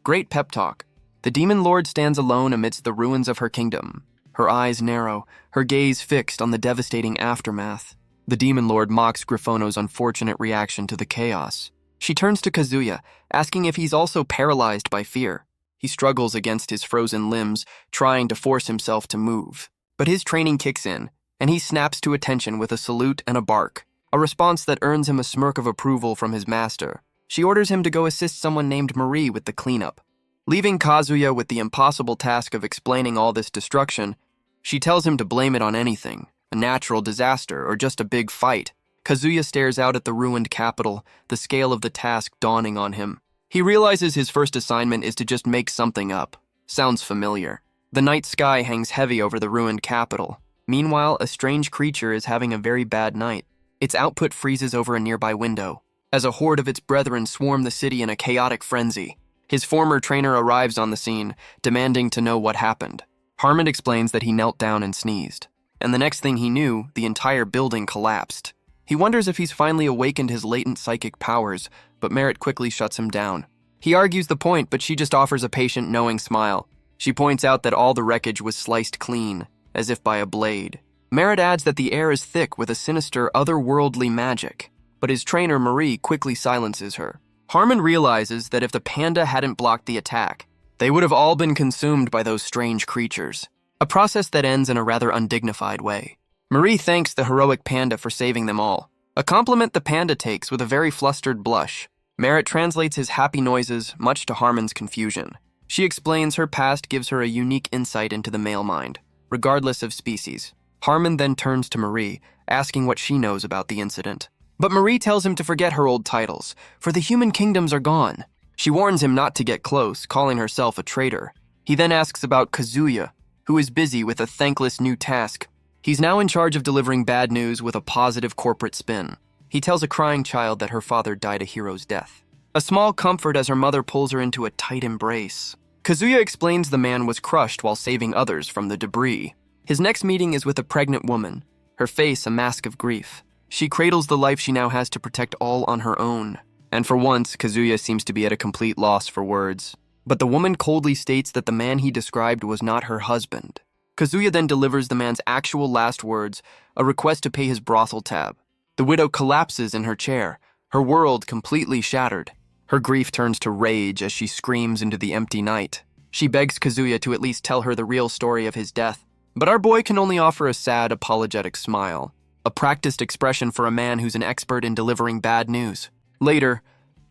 Great pep talk. The Demon Lord stands alone amidst the ruins of her kingdom. Her eyes narrow, her gaze fixed on the devastating aftermath. The Demon Lord mocks Griffono's unfortunate reaction to the chaos. She turns to Kazuya, asking if he's also paralyzed by fear. He struggles against his frozen limbs, trying to force himself to move. But his training kicks in, and he snaps to attention with a salute and a bark, a response that earns him a smirk of approval from his master. She orders him to go assist someone named Marie with the cleanup. Leaving Kazuya with the impossible task of explaining all this destruction, she tells him to blame it on anything, a natural disaster or just a big fight. Kazuya stares out at the ruined capital, the scale of the task dawning on him. He realizes his first assignment is to just make something up. Sounds familiar. The night sky hangs heavy over the ruined capital. Meanwhile, a strange creature is having a very bad night. Its output freezes over a nearby window, as a horde of its brethren swarm the city in a chaotic frenzy. His former trainer arrives on the scene, demanding to know what happened. Harmon explains that he knelt down and sneezed, and the next thing he knew, the entire building collapsed. He wonders if he's finally awakened his latent psychic powers, but Merit quickly shuts him down. He argues the point, but she just offers a patient, knowing smile. She points out that all the wreckage was sliced clean, as if by a blade. Merit adds that the air is thick with a sinister, otherworldly magic, but his trainer, Marie, quickly silences her. Harmon realizes that if the panda hadn't blocked the attack, they would have all been consumed by those strange creatures, a process that ends in a rather undignified way. Marie thanks the heroic panda for saving them all, a compliment the panda takes with a very flustered blush. Merit translates his happy noises, much to Harmon's confusion. She explains her past gives her a unique insight into the male mind, regardless of species. Harmon then turns to Marie, asking what she knows about the incident. But Marie tells him to forget her old titles, for the human kingdoms are gone. She warns him not to get close, calling herself a traitor. He then asks about Kazuya, who is busy with a thankless new task. He's now in charge of delivering bad news with a positive corporate spin. He tells a crying child that her father died a hero's death. A small comfort as her mother pulls her into a tight embrace. Kazuya explains the man was crushed while saving others from the debris. His next meeting is with a pregnant woman, her face a mask of grief. She cradles the life she now has to protect all on her own. And for once, Kazuya seems to be at a complete loss for words. But the woman coldly states that the man he described was not her husband. Kazuya then delivers the man's actual last words, a request to pay his brothel tab. The widow collapses in her chair, her world completely shattered. Her grief turns to rage as she screams into the empty night. She begs Kazuya to at least tell her the real story of his death. But our boy can only offer a sad, apologetic smile, a practiced expression for a man who's an expert in delivering bad news. Later,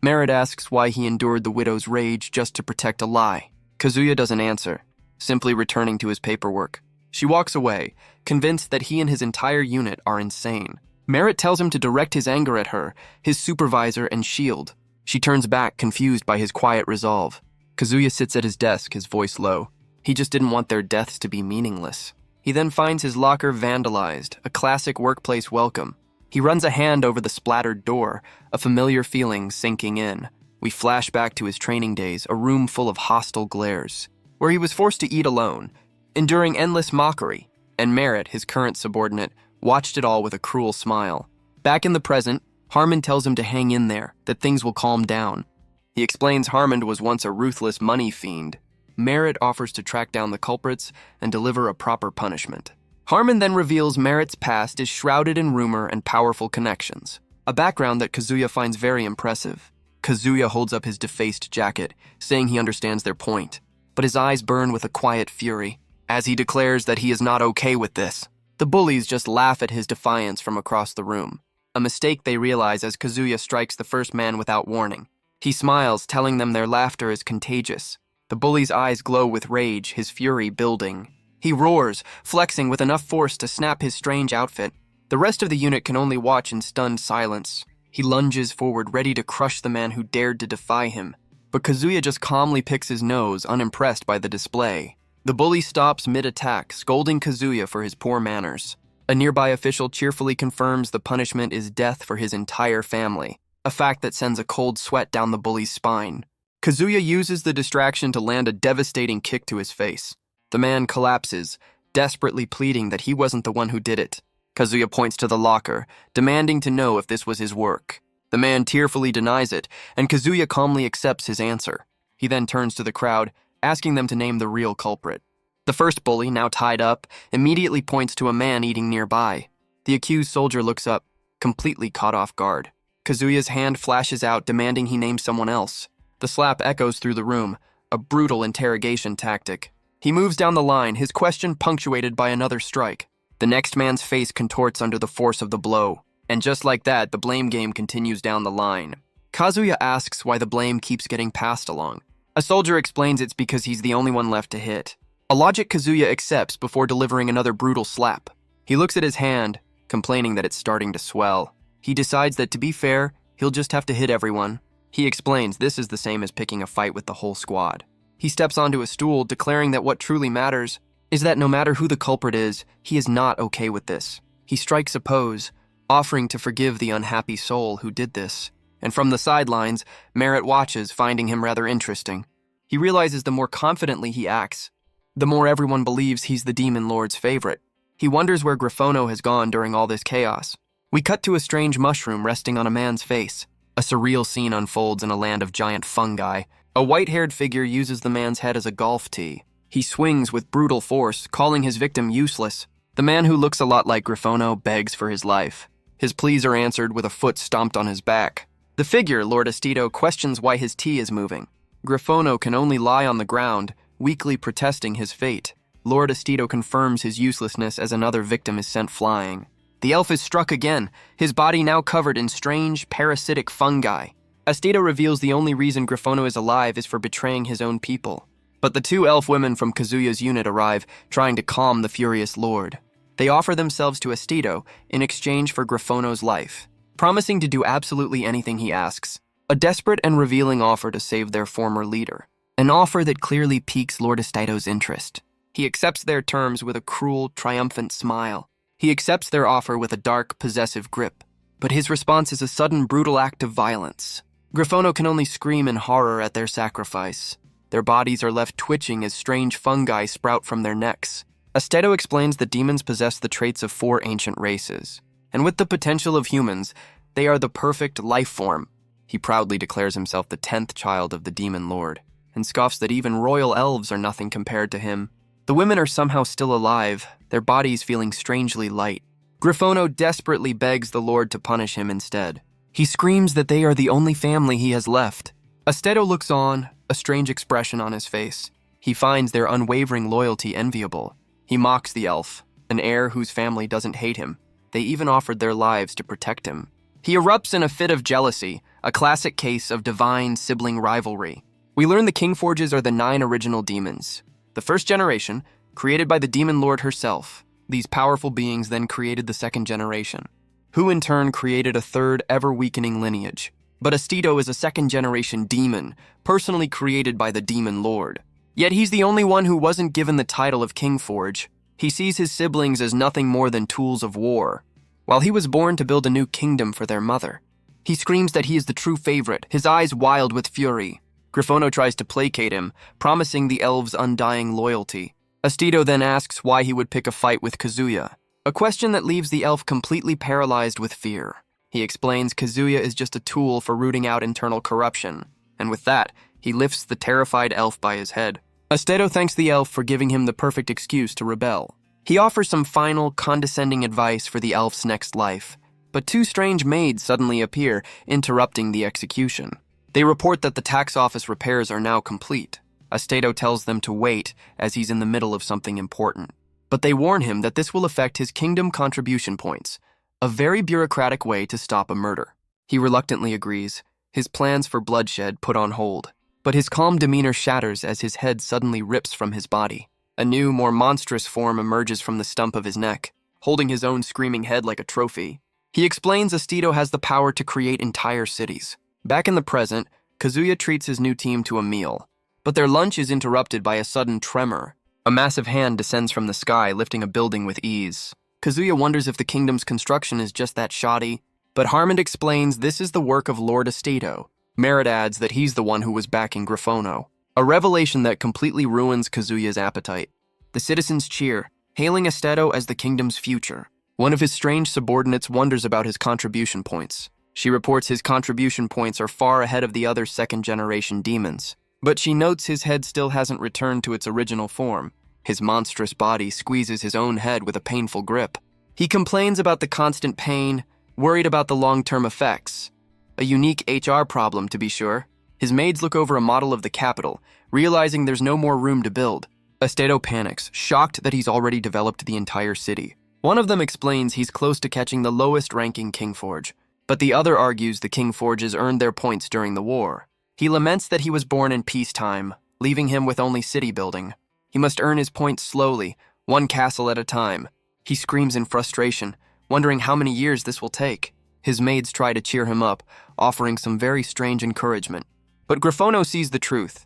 Merit asks why he endured the widow's rage just to protect a lie. Kazuya doesn't answer, simply returning to his paperwork. She walks away, convinced that he and his entire unit are insane. Merit tells him to direct his anger at her, his supervisor, and shield. She turns back, confused by his quiet resolve. Kazuya sits at his desk, his voice low. He just didn't want their deaths to be meaningless. He then finds his locker vandalized, a classic workplace welcome. He runs a hand over the splattered door, a familiar feeling sinking in. We flash back to his training days, a room full of hostile glares, where he was forced to eat alone, enduring endless mockery, and Merit, his current subordinate, watched it all with a cruel smile. Back in the present, Harmon tells him to hang in there, that things will calm down. He explains Harmon was once a ruthless money fiend. Merit offers to track down the culprits and deliver a proper punishment. Harmon then reveals Merit's past is shrouded in rumor and powerful connections, a background that Kazuya finds very impressive. Kazuya holds up his defaced jacket, saying he understands their point, but his eyes burn with a quiet fury, as he declares that he is not okay with this. The bullies just laugh at his defiance from across the room, a mistake they realize as Kazuya strikes the first man without warning. He smiles, telling them their laughter is contagious. The bully's eyes glow with rage, his fury building. He roars, flexing with enough force to snap his strange outfit. The rest of the unit can only watch in stunned silence. He lunges forward, ready to crush the man who dared to defy him. But Kazuya just calmly picks his nose, unimpressed by the display. The bully stops mid-attack, scolding Kazuya for his poor manners. A nearby official cheerfully confirms the punishment is death for his entire family, a fact that sends a cold sweat down the bully's spine. Kazuya uses the distraction to land a devastating kick to his face. The man collapses, desperately pleading that he wasn't the one who did it. Kazuya points to the locker, demanding to know if this was his work. The man tearfully denies it, and Kazuya calmly accepts his answer. He then turns to the crowd, asking them to name the real culprit. The first bully, now tied up, immediately points to a man eating nearby. The accused soldier looks up, completely caught off guard. Kazuya's hand flashes out, demanding he name someone else. The slap echoes through the room, a brutal interrogation tactic. He moves down the line, his question punctuated by another strike. The next man's face contorts under the force of the blow. And just like that, the blame game continues down the line. Kazuya asks why the blame keeps getting passed along. A soldier explains it's because he's the only one left to hit. A logic Kazuya accepts before delivering another brutal slap. He looks at his hand, complaining that it's starting to swell. He decides that to be fair, he'll just have to hit everyone. He explains this is the same as picking a fight with the whole squad. He steps onto a stool, declaring that what truly matters is that no matter who the culprit is, he is not okay with this. He strikes a pose, offering to forgive the unhappy soul who did this. And from the sidelines, Merritt watches, finding him rather interesting. He realizes the more confidently he acts, the more everyone believes he's the Demon Lord's favorite. He wonders where Griffono has gone during all this chaos. We cut to a strange mushroom resting on a man's face. A surreal scene unfolds in a land of giant fungi. A white-haired figure uses the man's head as a golf tee. He swings with brutal force, calling his victim useless. The man, who looks a lot like Griffono, begs for his life. His pleas are answered with a foot stomped on his back. The figure, Lord Estito, questions why his tee is moving. Griffono can only lie on the ground, weakly protesting his fate. Lord Estito confirms his uselessness as another victim is sent flying. The elf is struck again, his body now covered in strange, parasitic fungi. Estito reveals the only reason Griffono is alive is for betraying his own people. But the two elf women from Kazuya's unit arrive, trying to calm the furious lord. They offer themselves to Estito in exchange for Griffono's life, promising to do absolutely anything he asks. A desperate and revealing offer to save their former leader. An offer that clearly piques Lord Estito's interest. He accepts their terms with a cruel, triumphant smile. He accepts their offer with a dark, possessive grip. But his response is a sudden, brutal act of violence. Griffono can only scream in horror at their sacrifice. Their bodies are left twitching as strange fungi sprout from their necks. Estito explains that demons possess the traits of 4 ancient races. And with the potential of humans, they are the perfect life form. He proudly declares himself the 10th child of the Demon Lord, and scoffs that even royal elves are nothing compared to him. The women are somehow still alive, their bodies feeling strangely light. Griffono desperately begs the Lord to punish him instead. He screams that they are the only family he has left. Estito looks on, a strange expression on his face. He finds their unwavering loyalty enviable. He mocks the elf, an heir whose family doesn't hate him. They even offered their lives to protect him. He erupts in a fit of jealousy, a classic case of divine sibling rivalry. We learn the Kingforges are the 9 original demons. The first generation, created by the Demon Lord herself. These powerful beings then created the second generation, who in turn created a third, ever-weakening lineage. But Estito is a second-generation demon, personally created by the Demon Lord. Yet he's the only one who wasn't given the title of Kingforge. He sees his siblings as nothing more than tools of war, while he was born to build a new kingdom for their mother. He screams that he is the true favorite, his eyes wild with fury. Griffono tries to placate him, promising the elves undying loyalty. Estito then asks why he would pick a fight with Kazuya, a question that leaves the elf completely paralyzed with fear. He explains Kazuya is just a tool for rooting out internal corruption, and with that, he lifts the terrified elf by his head. Estito thanks the elf for giving him the perfect excuse to rebel. He offers some final, condescending advice for the elf's next life, but 2 strange maids suddenly appear, interrupting the execution. They report that the tax office repairs are now complete. Estito tells them to wait, as he's in the middle of something important. But they warn him that this will affect his kingdom contribution points, a very bureaucratic way to stop a murder. He reluctantly agrees, his plans for bloodshed put on hold. But his calm demeanor shatters as his head suddenly rips from his body. A new, more monstrous form emerges from the stump of his neck, holding his own screaming head like a trophy. He explains Estito has the power to create entire cities. Back in the present, Kazuya treats his new team to a meal, but their lunch is interrupted by a sudden tremor. A massive hand descends from the sky, lifting a building with ease. Kazuya wonders if the kingdom's construction is just that shoddy, but Harmond explains this is the work of Lord Estito, Merit adds that he's the one who was backing Griffono, a revelation that completely ruins Kazuya's appetite. The citizens cheer, hailing Esteto as the kingdom's future. One of his strange subordinates wonders about his contribution points. She reports his contribution points are far ahead of the other second-generation demons, but she notes his head still hasn't returned to its original form. His monstrous body squeezes his own head with a painful grip. He complains about the constant pain, worried about the long-term effects. A unique HR problem, to be sure. His maids look over a model of the capital, realizing there's no more room to build. Esteto panics, shocked that he's already developed the entire city. One of them explains he's close to catching the lowest-ranking Kingforge, but the other argues the Kingforges earned their points during the war. He laments that he was born in peacetime, leaving him with only city building. He must earn his points slowly, one castle at a time. He screams in frustration, wondering how many years this will take. His maids try to cheer him up, offering some very strange encouragement. But Griffono sees the truth.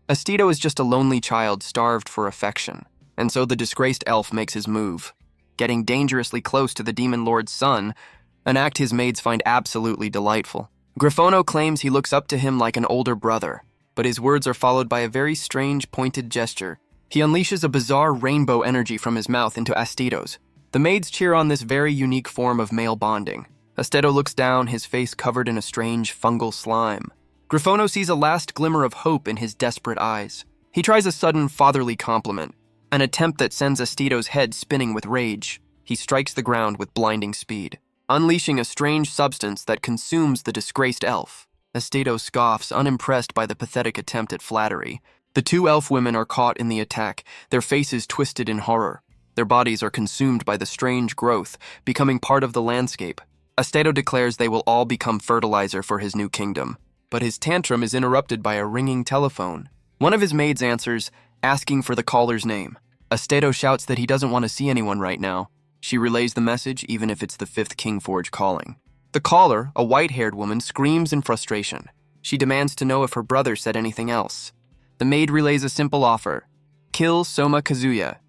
Esteto is just a lonely child starved for affection, and so the disgraced elf makes his move, getting dangerously close to the Demon Lord's son, an act his maids find absolutely delightful. Griffono claims he looks up to him like an older brother, but his words are followed by a very strange pointed gesture. He unleashes a bizarre rainbow energy from his mouth into Esteto's. The maids cheer on this very unique form of male bonding. Esteto looks down, his face covered in a strange fungal slime. Griffono sees a last glimmer of hope in his desperate eyes. He tries a sudden fatherly compliment, an attempt that sends Esteto's head spinning with rage. He strikes the ground with blinding speed, unleashing a strange substance that consumes the disgraced elf. Esteto scoffs, unimpressed by the pathetic attempt at flattery. The two elf women are caught in the attack, their faces twisted in horror. Their bodies are consumed by the strange growth, becoming part of the landscape. Esteto declares they will all become fertilizer for his new kingdom, but his tantrum is interrupted by a ringing telephone. One of his maids answers, asking for the caller's name. Esteto shouts that he doesn't want to see anyone right now. She relays the message, even if it's the fifth Kingforge calling. The caller, a white-haired woman, screams in frustration. She demands to know if her brother said anything else. The maid relays a simple offer: kill Soma Kazuya,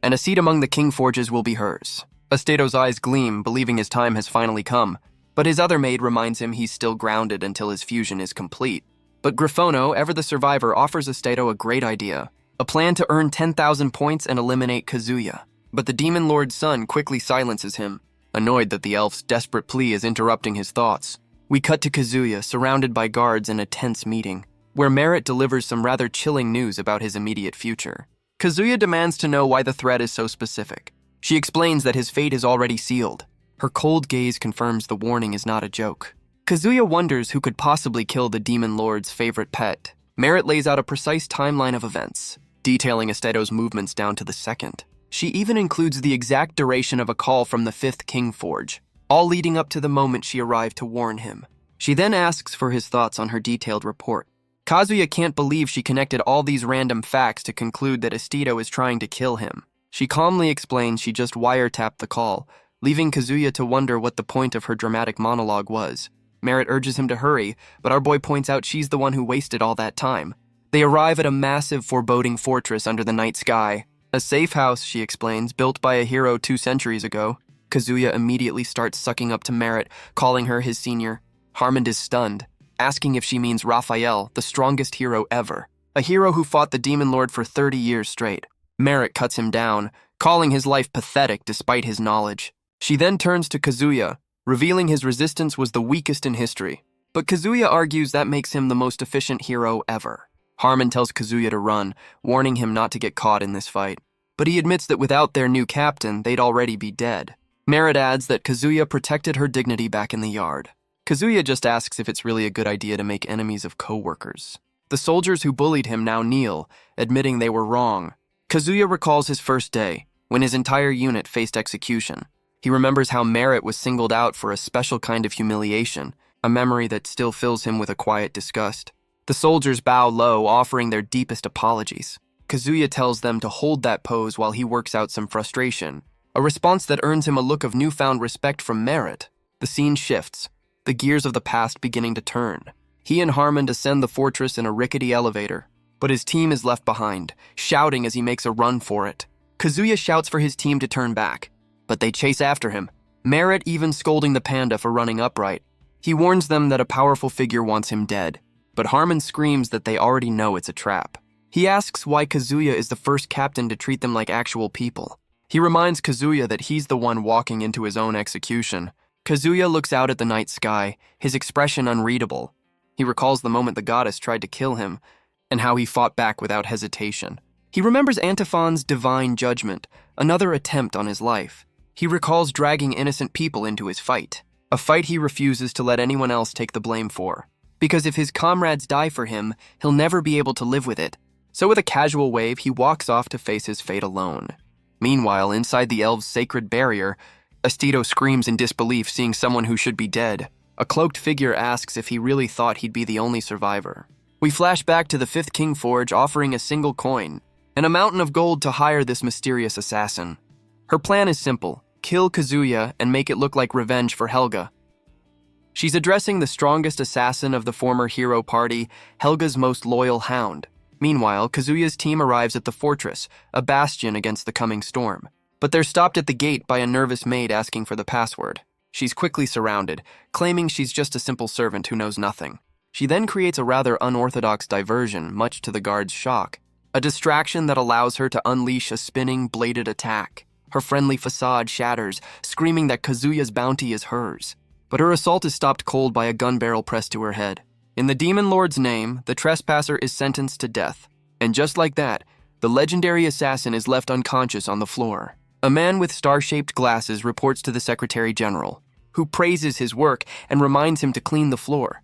and a seat among the Kingforges will be hers. Esteto's eyes gleam, believing his time has finally come, but his other maid reminds him he's still grounded until his fusion is complete. But Griffono, ever the survivor, offers Esteto a great idea, a plan to earn 10,000 points and eliminate Kazuya. But the Demon Lord's son quickly silences him, annoyed that the elf's desperate plea is interrupting his thoughts. We cut to Kazuya, surrounded by guards in a tense meeting, where Merit delivers some rather chilling news about his immediate future. Kazuya demands to know why the threat is so specific. She explains that his fate is already sealed. Her cold gaze confirms the warning is not a joke. Kazuya wonders who could possibly kill the Demon Lord's favorite pet. Merit lays out a precise timeline of events, detailing Esteto's movements down to the second. She even includes the exact duration of a call from the fifth Kingforge, all leading up to the moment she arrived to warn him. She then asks for his thoughts on her detailed report. Kazuya can't believe she connected all these random facts to conclude that Esteto is trying to kill him. She calmly explains she just wiretapped the call, leaving Kazuya to wonder what the point of her dramatic monologue was. Merit urges him to hurry, but our boy points out she's the one who wasted all that time. They arrive at a massive, foreboding fortress under the night sky. A safe house, she explains, built by a hero 2 centuries ago. Kazuya immediately starts sucking up to Merit, calling her his senior. Harmond is stunned, asking if she means Raphael, the strongest hero ever, a hero who fought the Demon Lord for 30 years straight. Merit cuts him down, calling his life pathetic despite his knowledge. She then turns to Kazuya, revealing his resistance was the weakest in history. But Kazuya argues that makes him the most efficient hero ever. Harmon tells Kazuya to run, warning him not to get caught in this fight. But he admits that without their new captain, they'd already be dead. Merit adds that Kazuya protected her dignity back in the yard. Kazuya just asks if it's really a good idea to make enemies of co-workers. The soldiers who bullied him now kneel, admitting they were wrong. Kazuya recalls his first day, when his entire unit faced execution. He remembers how Merit was singled out for a special kind of humiliation, a memory that still fills him with a quiet disgust. The soldiers bow low, offering their deepest apologies. Kazuya tells them to hold that pose while he works out some frustration, a response that earns him a look of newfound respect from Merit. The scene shifts, the gears of the past beginning to turn. He and Harmon ascend the fortress in a rickety elevator, but his team is left behind, shouting as he makes a run for it. Kazuya shouts for his team to turn back, but they chase after him, Merit even scolding the panda for running upright. He warns them that a powerful figure wants him dead, but Harmon screams that they already know it's a trap. He asks why Kazuya is the first captain to treat them like actual people. He reminds Kazuya that he's the one walking into his own execution. Kazuya looks out at the night sky, his expression unreadable. He recalls the moment the goddess tried to kill him, and how he fought back without hesitation. He remembers Antiphon's divine judgment, another attempt on his life. He recalls dragging innocent people into his fight, a fight he refuses to let anyone else take the blame for. Because if his comrades die for him, he'll never be able to live with it. So with a casual wave, he walks off to face his fate alone. Meanwhile, inside the elves' sacred barrier, Astito screams in disbelief, seeing someone who should be dead. A cloaked figure asks if he really thought he'd be the only survivor. We flash back to the Fifth King Forge offering a single coin and a mountain of gold to hire this mysterious assassin. Her plan is simple: kill Kazuya and make it look like revenge for Helga. She's addressing the strongest assassin of the former hero party, Helga's most loyal hound. Meanwhile, Kazuya's team arrives at the fortress, a bastion against the coming storm. But they're stopped at the gate by a nervous maid asking for the password. She's quickly surrounded, claiming she's just a simple servant who knows nothing. She then creates a rather unorthodox diversion, much to the guard's shock. A distraction that allows her to unleash a spinning, bladed attack. Her friendly facade shatters, screaming that Kazuya's bounty is hers. But her assault is stopped cold by a gun barrel pressed to her head. In the Demon Lord's name, the trespasser is sentenced to death. And just like that, the legendary assassin is left unconscious on the floor. A man with star-shaped glasses reports to the Secretary General, who praises his work and reminds him to clean the floor.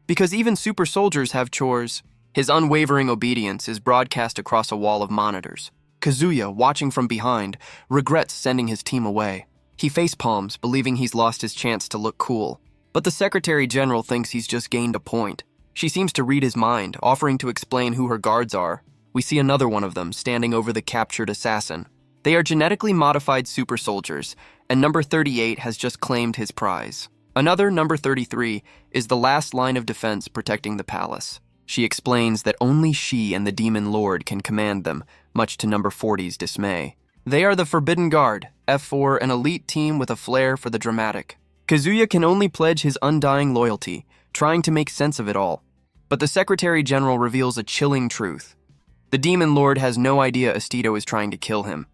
Because even super soldiers have chores, his unwavering obedience is broadcast across a wall of monitors. Kazuya, watching from behind, regrets sending his team away. He facepalms, believing he's lost his chance to look cool. But the Secretary General thinks he's just gained a point. She seems to read his mind, offering to explain who her guards are. We see another one of them standing over the captured assassin. They are genetically modified super soldiers, and number 38 has just claimed his prize. Another, number 33, is the last line of defense protecting the palace. She explains that only she and the Demon Lord can command them, much to number 40's dismay. They are the Forbidden Guard, F4, an elite team with a flair for the dramatic. Kazuya can only pledge his undying loyalty, trying to make sense of it all. But the Secretary General reveals a chilling truth. The Demon Lord has no idea Astito is trying to kill him.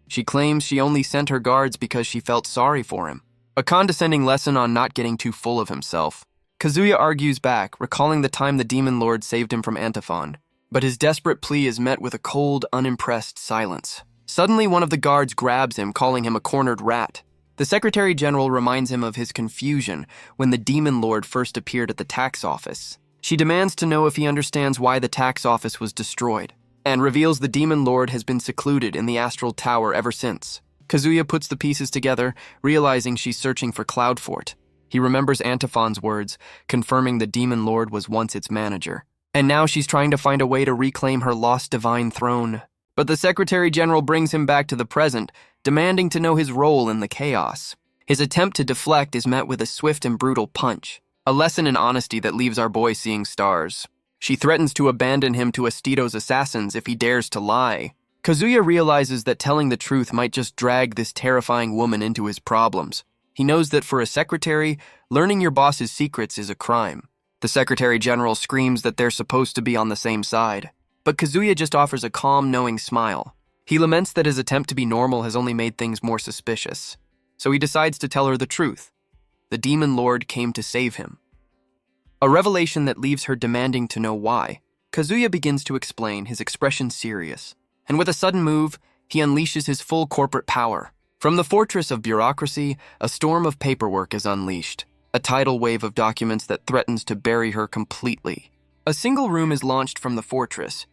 She claims she only sent her guards because she felt sorry for him. A condescending lesson on not getting too full of himself. Kazuya argues back, recalling the time the Demon Lord saved him from Antiphon. But his desperate plea is met with a cold, unimpressed silence. Suddenly, one of the guards grabs him, calling him a cornered rat. The Secretary General reminds him of his confusion when the Demon Lord first appeared at the tax office. She demands to know if he understands why the tax office was destroyed, and reveals the Demon Lord has been secluded in the Astral Tower ever since. Kazuya puts the pieces together, realizing she's searching for Cloudfort. He remembers Antiphon's words, confirming the Demon Lord was once its manager. And now she's trying to find a way to reclaim her lost divine throne. But the Secretary General brings him back to the present, demanding to know his role in the chaos. His attempt to deflect is met with a swift and brutal punch, a lesson in honesty that leaves our boy seeing stars. She threatens to abandon him to Astito's assassins if he dares to lie. Kazuya realizes that telling the truth might just drag this terrifying woman into his problems. He knows that for a secretary, learning your boss's secrets is a crime. The Secretary General screams that they're supposed to be on the same side. But Kazuya just offers a calm, knowing smile. He laments that his attempt to be normal has only made things more suspicious. So he decides to tell her the truth. The Demon Lord came to save him. A revelation that leaves her demanding to know why. Kazuya begins to explain, his expression serious. And with a sudden move, he unleashes his full corporate power. From the fortress of bureaucracy, a storm of paperwork is unleashed. A tidal wave of documents that threatens to bury her completely. A single room is launched from the fortress,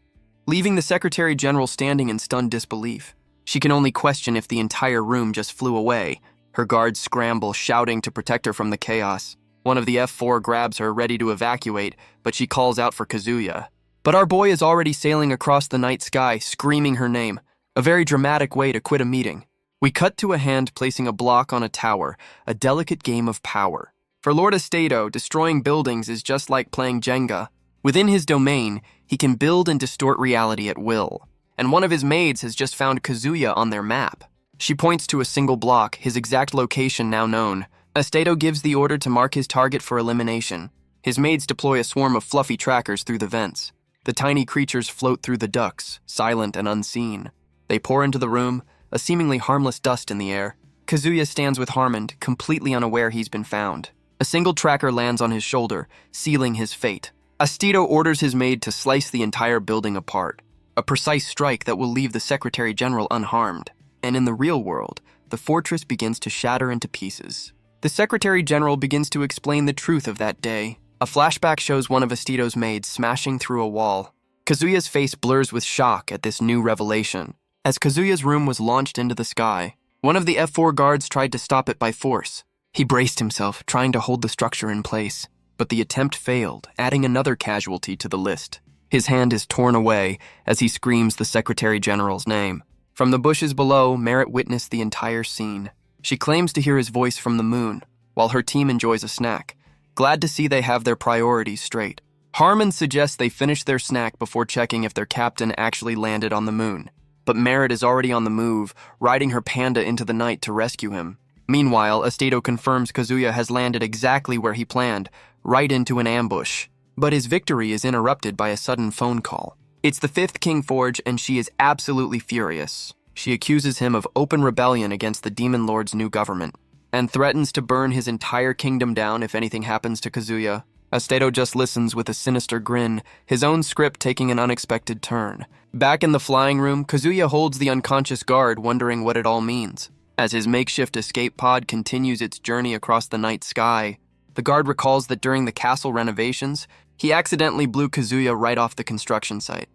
leaving the Secretary General standing in stunned disbelief. She can only question if the entire room just flew away. Her guards scramble, shouting to protect her from the chaos. One of the F4 grabs her, ready to evacuate, but she calls out for Kazuya. But our boy is already sailing across the night sky, screaming her name. A very dramatic way to quit a meeting. We cut to a hand placing a block on a tower, a delicate game of power. For Lord Astito, destroying buildings is just like playing Jenga. Within his domain, he can build and distort reality at will. And one of his maids has just found Kazuya on their map. She points to a single block, his exact location now known. Estedo gives the order to mark his target for elimination. His maids deploy a swarm of fluffy trackers through the vents. The tiny creatures float through the ducts, silent and unseen. They pour into the room, a seemingly harmless dust in the air. Kazuya stands with Harmond, completely unaware he's been found. A single tracker lands on his shoulder, sealing his fate. Estedo orders his maid to slice the entire building apart, a precise strike that will leave the Secretary General unharmed. And in the real world, the fortress begins to shatter into pieces. The Secretary General begins to explain the truth of that day. A flashback shows one of Estedo's maids smashing through a wall. Kazuya's face blurs with shock at this new revelation. As Kazuya's room was launched into the sky, one of the F4 guards tried to stop it by force. He braced himself, trying to hold the structure in place, but the attempt failed, adding another casualty to the list. His hand is torn away as he screams the Secretary General's name. From the bushes below, Merit witnessed the entire scene. She claims to hear his voice from the moon, while her team enjoys a snack, glad to see they have their priorities straight. Harmon suggests they finish their snack before checking if their captain actually landed on the moon. But Merit is already on the move, riding her panda into the night to rescue him. Meanwhile, Estedo confirms Kazuya has landed exactly where he planned, right into an ambush. But his victory is interrupted by a sudden phone call. It's the 5th King Forge, and she is absolutely furious. She accuses him of open rebellion against the Demon Lord's new government, and threatens to burn his entire kingdom down if anything happens to Kazuya. Estedo just listens with a sinister grin, his own script taking an unexpected turn. Back in the flying room, Kazuya holds the unconscious guard, wondering what it all means. As his makeshift escape pod continues its journey across the night sky, the guard recalls that during the castle renovations, he accidentally blew Kazuya right off the construction site.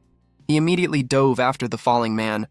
He immediately dove after the falling man.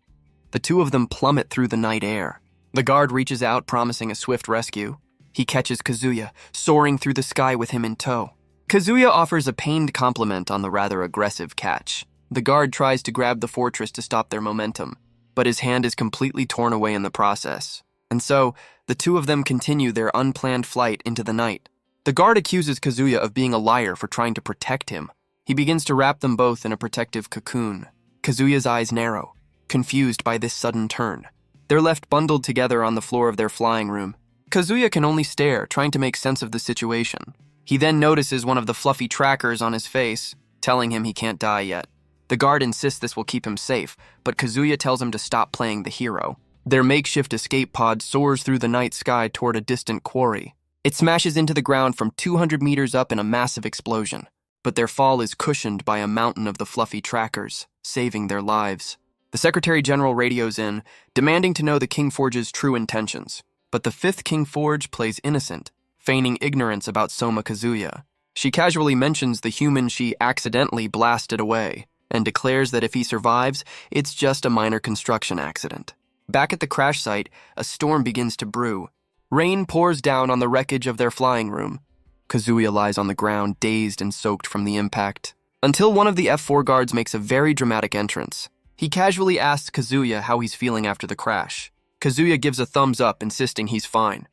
The two of them plummet through the night air. The guard reaches out, promising a swift rescue. He catches Kazuya, soaring through the sky with him in tow. Kazuya offers a pained compliment on the rather aggressive catch. The guard tries to grab the fortress to stop their momentum, but his hand is completely torn away in the process. And so, the two of them continue their unplanned flight into the night. The guard accuses Kazuya of being a liar for trying to protect him. He begins to wrap them both in a protective cocoon. Kazuya's eyes narrow, confused by this sudden turn. They're left bundled together on the floor of their flying room. Kazuya can only stare, trying to make sense of the situation. He then notices one of the fluffy trackers on his face, telling him he can't die yet. The guard insists this will keep him safe, but Kazuya tells him to stop playing the hero. Their makeshift escape pod soars through the night sky toward a distant quarry. It smashes into the ground from 200 meters up in a massive explosion, but their fall is cushioned by a mountain of the fluffy trackers, saving their lives. The Secretary General radios in, demanding to know the King Forge's true intentions, but the 5th King Forge plays innocent, feigning ignorance about Soma Kazuya. She casually mentions the human she accidentally blasted away, and declares that if he survives, it's just a minor construction accident. Back at the crash site, a storm begins to brew. Rain pours down on the wreckage of their flying room. Kazuya lies on the ground, dazed and soaked from the impact, until one of the F4 guards makes a very dramatic entrance. He casually asks Kazuya how he's feeling after the crash. Kazuya gives a thumbs up, insisting he's fine.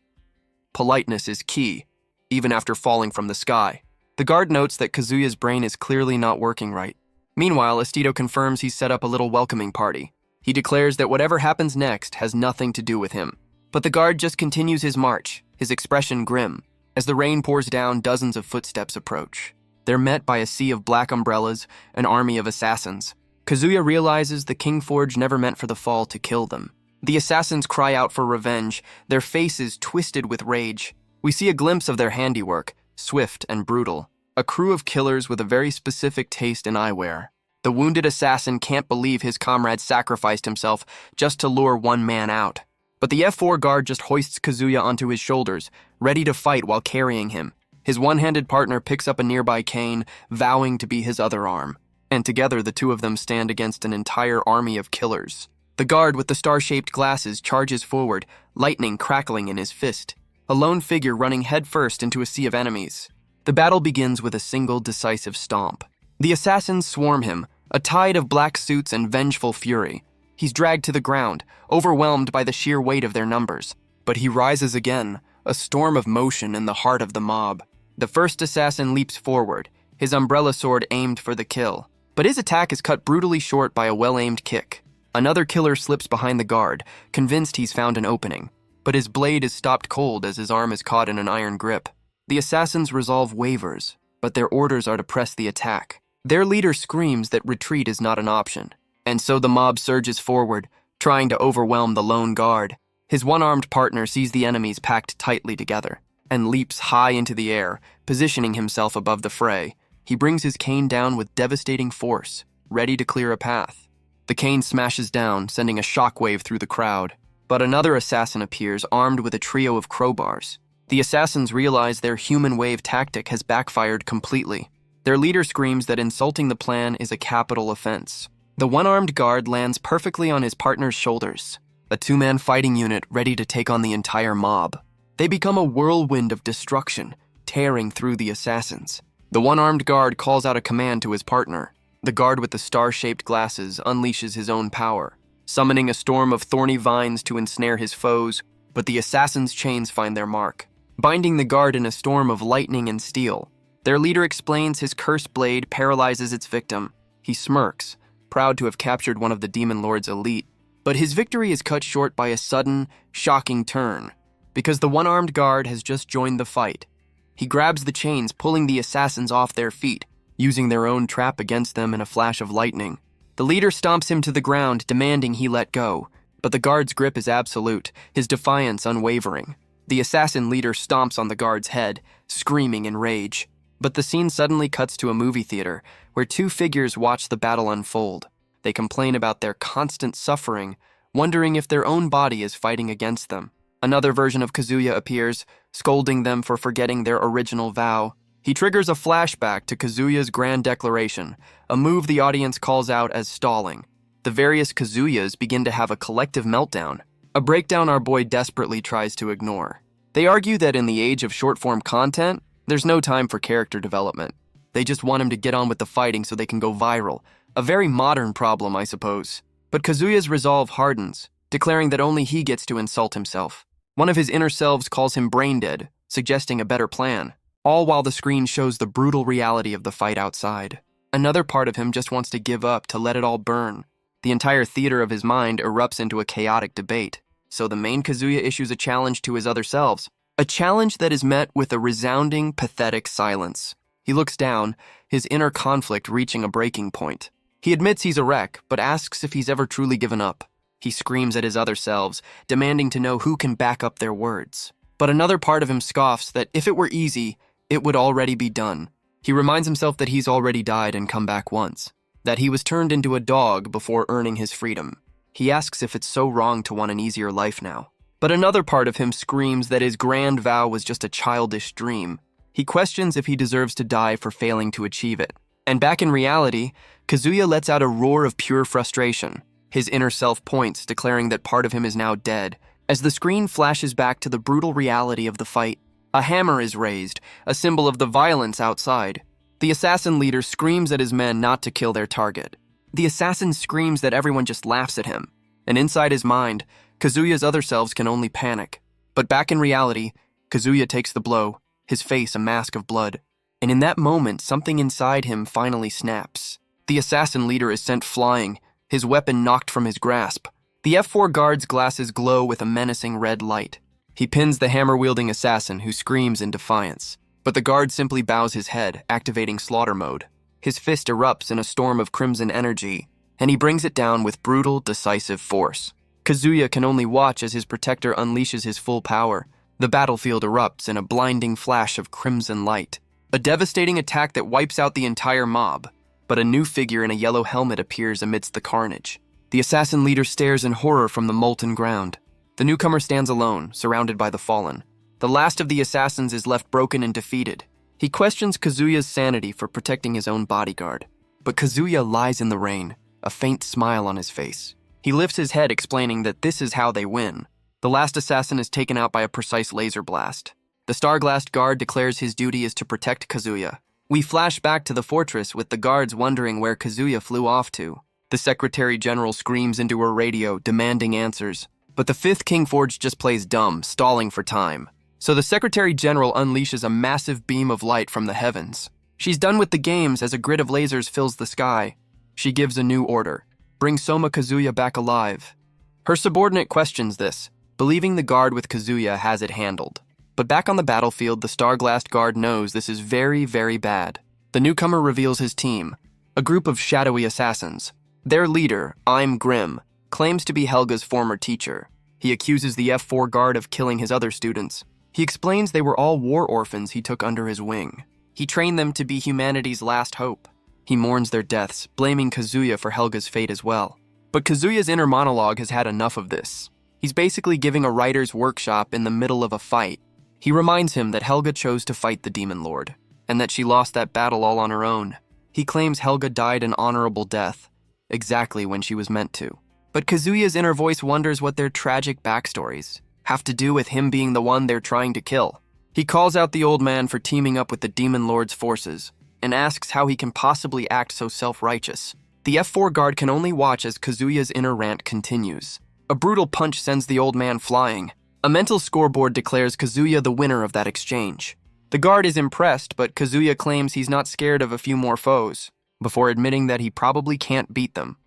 Politeness is key, even after falling from the sky. The guard notes that Kazuya's brain is clearly not working right. Meanwhile, Estedo confirms he's set up a little welcoming party. He declares that whatever happens next has nothing to do with him. But the guard just continues his march, his expression grim. As the rain pours down, dozens of footsteps approach. They're met by a sea of black umbrellas, an army of assassins. Kazuya realizes the King Forge never meant for the fall to kill them. The assassins cry out for revenge, their faces twisted with rage. We see a glimpse of their handiwork, swift and brutal. A crew of killers with a very specific taste in eyewear. The wounded assassin can't believe his comrade sacrificed himself just to lure one man out. But the F4 guard just hoists Kazuya onto his shoulders, ready to fight while carrying him. His one-handed partner picks up a nearby cane, vowing to be his other arm. And together the two of them stand against an entire army of killers. The guard with the star-shaped glasses charges forward, lightning crackling in his fist. A lone figure running headfirst into a sea of enemies. The battle begins with a single decisive stomp. The assassins swarm him, a tide of black suits and vengeful fury. He's dragged to the ground, overwhelmed by the sheer weight of their numbers. But he rises again, a storm of motion in the heart of the mob. The first assassin leaps forward, his umbrella sword aimed for the kill. But his attack is cut brutally short by a well-aimed kick. Another killer slips behind the guard, convinced he's found an opening. but his blade is stopped cold as his arm is caught in an iron grip. The assassins' resolve wavers, but their orders are to press the attack. Their leader screams that retreat is not an option, and so the mob surges forward, trying to overwhelm the lone guard. His one-armed partner sees the enemies packed tightly together and leaps high into the air, positioning himself above the fray. He brings his cane down with devastating force, ready to clear a path. The cane smashes down, sending a shockwave through the crowd. But another assassin appears, armed with a trio of crowbars. The assassins realize their human wave tactic has backfired completely. Their leader screams that insulting the plan is a capital offense. The one-armed guard lands perfectly on his partner's shoulders, a two-man fighting unit ready to take on the entire mob. They become a whirlwind of destruction, tearing through the assassins. The one-armed guard calls out a command to his partner. The guard with the star-shaped glasses unleashes his own power, summoning a storm of thorny vines to ensnare his foes, but the assassin's chains find their mark, binding the guard in a storm of lightning and steel. Their leader explains his cursed blade paralyzes its victim. He smirks, proud to have captured one of the Demon Lord's elite, but his victory is cut short by a sudden, shocking turn, because the one-armed guard has just joined the fight. He grabs the chains, pulling the assassins off their feet, using their own trap against them in a flash of lightning. The leader stomps him to the ground, demanding he let go, but the guard's grip is absolute, his defiance unwavering. The assassin leader stomps on the guard's head, screaming in rage. But the scene suddenly cuts to a movie theater, where two figures watch the battle unfold. They complain about their constant suffering, wondering if their own body is fighting against them. Another version of Kazuya appears, scolding them for forgetting their original vow. He triggers a flashback to Kazuya's grand declaration, a move the audience calls out as stalling. The various Kazuyas begin to have a collective meltdown, a breakdown our boy desperately tries to ignore. They argue that in the age of short-form content, there's no time for character development. They just want him to get on with the fighting so they can go viral. A very modern problem, I suppose. But Kazuya's resolve hardens, declaring that only he gets to insult himself. One of his inner selves calls him brain-dead, suggesting a better plan, all while the screen shows the brutal reality of the fight outside. Another part of him just wants to give up, to let it all burn. The entire theater of his mind erupts into a chaotic debate. So the main Kazuya issues a challenge to his other selves. A challenge that is met with a resounding, pathetic silence. He looks down, his inner conflict reaching a breaking point. He admits he's a wreck, but asks if he's ever truly given up. He screams at his other selves, demanding to know who can back up their words. But another part of him scoffs that if it were easy, it would already be done. He reminds himself that he's already died and come back once, that he was turned into a dog before earning his freedom. He asks if it's so wrong to want an easier life now. But another part of him screams that his grand vow was just a childish dream. He questions if he deserves to die for failing to achieve it. And back in reality, Kazuya lets out a roar of pure frustration. His inner self points, declaring that part of him is now dead. As the screen flashes back to the brutal reality of the fight, a hammer is raised, a symbol of the violence outside. The assassin leader screams at his men not to kill their target. The assassin screams that everyone just laughs at him. And inside his mind, Kazuya's other selves can only panic. But back in reality, Kazuya takes the blow, his face a mask of blood. And in that moment, something inside him finally snaps. The assassin leader is sent flying, his weapon knocked from his grasp. The F4 guard's glasses glow with a menacing red light. He pins the hammer-wielding assassin, who screams in defiance. But the guard simply bows his head, activating slaughter mode. His fist erupts in a storm of crimson energy, and he brings it down with brutal, decisive force. Kazuya can only watch as his protector unleashes his full power. The battlefield erupts in a blinding flash of crimson light. A devastating attack that wipes out the entire mob. But a new figure in a yellow helmet appears amidst the carnage. The assassin leader stares in horror from the molten ground. The newcomer stands alone, surrounded by the fallen. The last of the assassins is left broken and defeated. He questions Kazuya's sanity for protecting his own bodyguard. But Kazuya lies in the rain, a faint smile on his face. He lifts his head, explaining that this is how they win. The last assassin is taken out by a precise laser blast. The star-glassed guard declares his duty is to protect Kazuya. We flash back to the fortress with the guards wondering where Kazuya flew off to. The Secretary General screams into her radio, demanding answers. But the 5th King Forge just plays dumb, stalling for time. So the Secretary General unleashes a massive beam of light from the heavens. She's done with the games as a grid of lasers fills the sky. She gives a new order. Bring Soma Kazuya back alive. Her subordinate questions this, believing the guard with Kazuya has it handled. But back on the battlefield, the star-glassed guard knows this is very, very bad. The newcomer reveals his team, a group of shadowy assassins. Their leader, I'm Grim, claims to be Helga's former teacher. He accuses the F4 guard of killing his other students. He explains they were all war orphans he took under his wing. He trained them to be humanity's last hope. He mourns their deaths, blaming Kazuya for Helga's fate as well. But Kazuya's inner monologue has had enough of this. He's basically giving a writer's workshop in the middle of a fight. He reminds him that Helga chose to fight the Demon Lord, and that she lost that battle all on her own. He claims Helga died an honorable death, exactly when she was meant to. But Kazuya's inner voice wonders what their tragic backstories have to do with him being the one they're trying to kill. He calls out the old man for teaming up with the Demon Lord's forces, and asks how he can possibly act so self-righteous. The F4 guard can only watch as Kazuya's inner rant continues. A brutal punch sends the old man flying. A mental scoreboard declares Kazuya the winner of that exchange. The guard is impressed, but Kazuya claims he's not scared of a few more foes, before admitting that he probably can't beat them.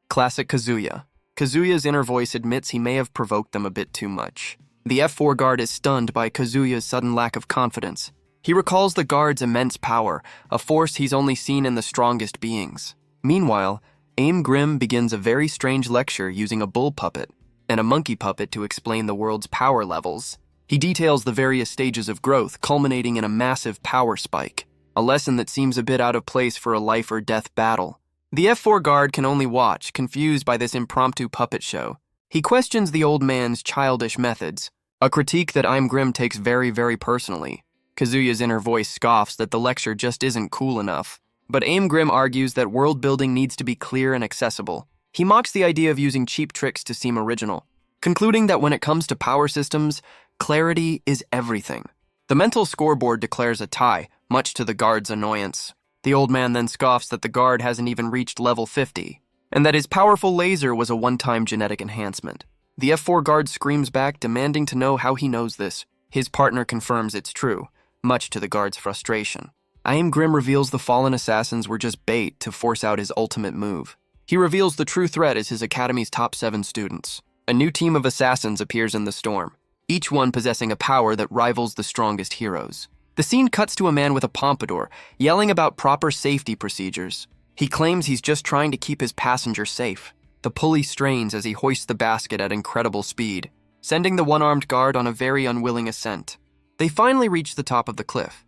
Classic Kazuya. Kazuya's inner voice admits he may have provoked them a bit too much. The F4 guard is stunned by Kazuya's sudden lack of confidence. He recalls the guard's immense power, a force he's only seen in the strongest beings. Meanwhile, Aim Grim begins a very strange lecture using a bull puppet and a monkey puppet to explain the world's power levels. He details the various stages of growth, culminating in a massive power spike, a lesson that seems a bit out of place for a life or death battle. The F4 guard can only watch, confused by this impromptu puppet show. He questions the old man's childish methods, a critique that I'm Grim takes very, very personally. Kazuya's inner voice scoffs that the lecture just isn't cool enough. But Aim Grim argues that world building needs to be clear and accessible. He mocks the idea of using cheap tricks to seem original, concluding that when it comes to power systems, clarity is everything. The mental scoreboard declares a tie, much to the guard's annoyance. The old man then scoffs that the guard hasn't even reached level 50, and that his powerful laser was a one-time genetic enhancement. The F4 guard screams back, demanding to know how he knows this. His partner confirms it's true, much to the guard's frustration. Aim Grim reveals the fallen assassins were just bait to force out his ultimate move. He reveals the true threat is his academy's top 7 students. A new team of assassins appears in the storm, each one possessing a power that rivals the strongest heroes. The scene cuts to a man with a pompadour, yelling about proper safety procedures. He claims he's just trying to keep his passengers safe. The pulley strains as he hoists the basket at incredible speed, sending the one-armed guard on a very unwilling ascent. They finally reach the top of the cliff.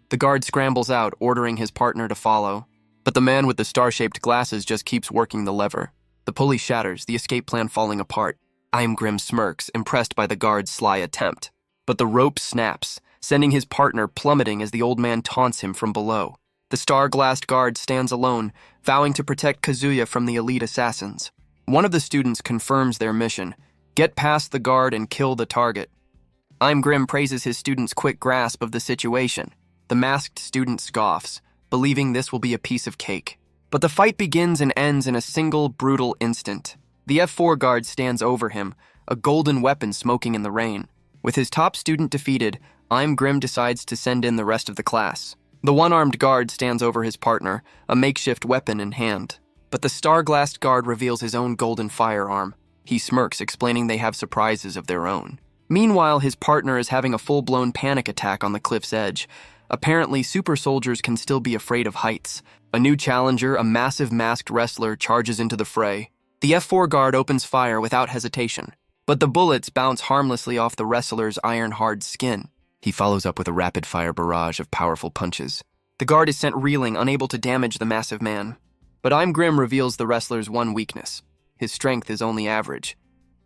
The guard scrambles out, ordering his partner to follow. But the man with the star-shaped glasses just keeps working the lever. The pulley shatters, the escape plan falling apart. I'm Grim smirks, impressed by the guard's sly attempt. But the rope snaps, sending his partner plummeting as the old man taunts him from below. The star-glassed guard stands alone, vowing to protect Kazuya from the elite assassins. One of the students confirms their mission: get past the guard and kill the target. I'm Grim praises his student's quick grasp of the situation. The masked student scoffs, believing this will be a piece of cake. But the fight begins and ends in a single brutal instant. The F4 guard stands over him, a golden weapon smoking in the rain. With his top student defeated, I'm Grim decides to send in the rest of the class. The one-armed guard stands over his partner, a makeshift weapon in hand. But the star-glassed guard reveals his own golden firearm. He smirks, explaining they have surprises of their own. Meanwhile, his partner is having a full-blown panic attack on the cliff's edge. Apparently, super soldiers can still be afraid of heights. A new challenger, a massive masked wrestler, charges into the fray. The F4 guard opens fire without hesitation, but the bullets bounce harmlessly off the wrestler's iron-hard skin. He follows up with a rapid-fire barrage of powerful punches. The guard is sent reeling, unable to damage the massive man. But I'm Grim reveals the wrestler's one weakness. His strength is only average.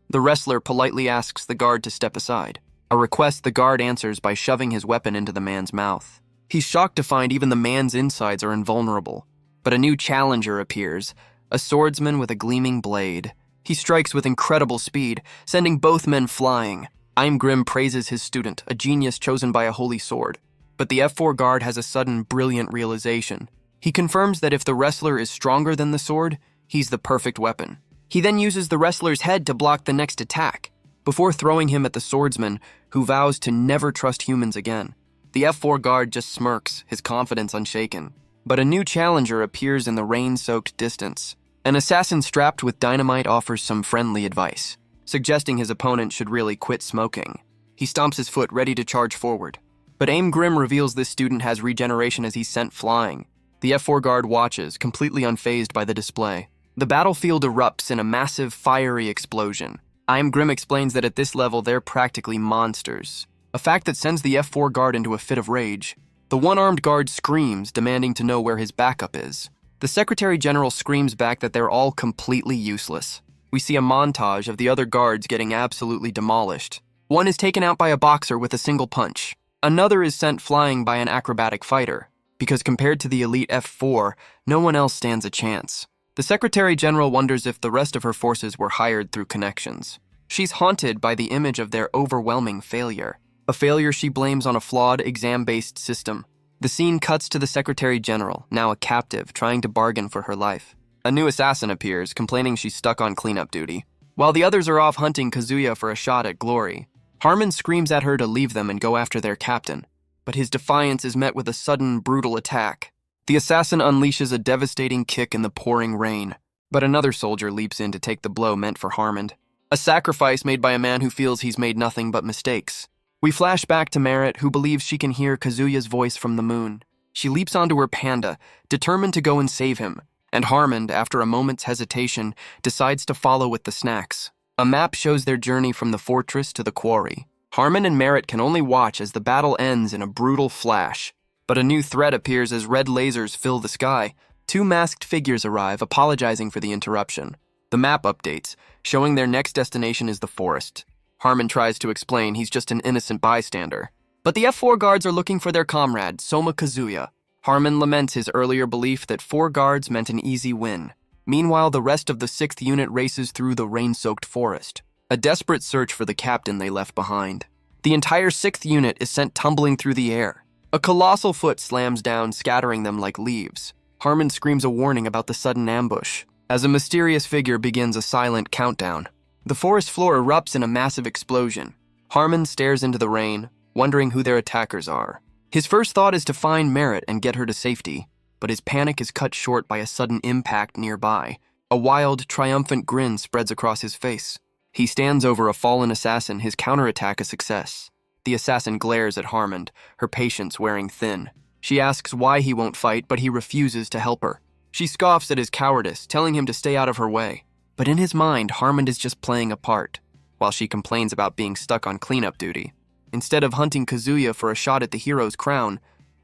The wrestler politely asks the guard to step aside, a request the guard answers by shoving his weapon into the man's mouth. He's shocked to find even the man's insides are invulnerable. But a new challenger appears, a swordsman with a gleaming blade. He strikes with incredible speed, sending both men flying. I'm Grim praises his student, a genius chosen by a holy sword. But the F4 guard has a sudden, brilliant realization. He confirms that if the wrestler is stronger than the sword, he's the perfect weapon. He then uses the wrestler's head to block the next attack, before throwing him at the swordsman, who vows to never trust humans again. The F4 guard just smirks, his confidence unshaken. But a new challenger appears in the rain-soaked distance. An assassin strapped with dynamite offers some friendly advice. suggesting his opponent should really quit smoking. He stomps his foot, ready to charge forward. But Aim Grim reveals this student has regeneration as he's sent flying. The F4 guard watches, completely unfazed by the display. The battlefield erupts in a massive, fiery explosion. Aim Grim explains that at this level, they're practically monsters, a fact that sends the F4 guard into a fit of rage. The one-armed guard screams, demanding to know where his backup is. The Secretary General screams back that they're all completely useless. We see a montage of the other guards getting absolutely demolished. One is taken out by a boxer with a single punch. Another is sent flying by an acrobatic fighter, because compared to the elite F4, no one else stands a chance. The Secretary General wonders if the rest of her forces were hired through connections. She's haunted by the image of their overwhelming failure, a failure she blames on a flawed exam-based system. The scene cuts to the Secretary General, now a captive, trying to bargain for her life. A new assassin appears, complaining she's stuck on cleanup duty. While the others are off hunting Kazuya for a shot at glory, Harmon screams at her to leave them and go after their captain. But his defiance is met with a sudden, brutal attack. The assassin unleashes a devastating kick in the pouring rain, but another soldier leaps in to take the blow meant for Harmon. A sacrifice made by a man who feels he's made nothing but mistakes. We flash back to Merit, who believes she can hear Kazuya's voice from the moon. She leaps onto her panda, determined to go and save him, and Harmon, after a moment's hesitation, decides to follow with the snacks. A map shows their journey from the fortress to the quarry. Harmon and Merit can only watch as the battle ends in a brutal flash. But a new threat appears as red lasers fill the sky. Two masked figures arrive, apologizing for the interruption. The map updates, showing their next destination is the forest. Harmon tries to explain he's just an innocent bystander. But the F4 guards are looking for their comrade, Soma Kazuya. Harmon laments his earlier belief that 4 guards meant an easy win. Meanwhile, the rest of the 6th unit races through the rain-soaked forest, a desperate search for the captain they left behind. The entire 6th unit is sent tumbling through the air. A colossal foot slams down, scattering them like leaves. Harmon screams a warning about the sudden ambush, as a mysterious figure begins a silent countdown. The forest floor erupts in a massive explosion. Harmon stares into the rain, wondering who their attackers are. His first thought is to find Merit and get her to safety, but his panic is cut short by a sudden impact nearby. A wild, triumphant grin spreads across his face. He stands over a fallen assassin, his counterattack a success. The assassin glares at Harmon, her patience wearing thin. She asks why he won't fight, but he refuses to help her. She scoffs at his cowardice, telling him to stay out of her way. But in his mind, Harmon is just playing a part, while she complains about being stuck on cleanup duty. Instead of hunting Kazuya for a shot at the hero's crown,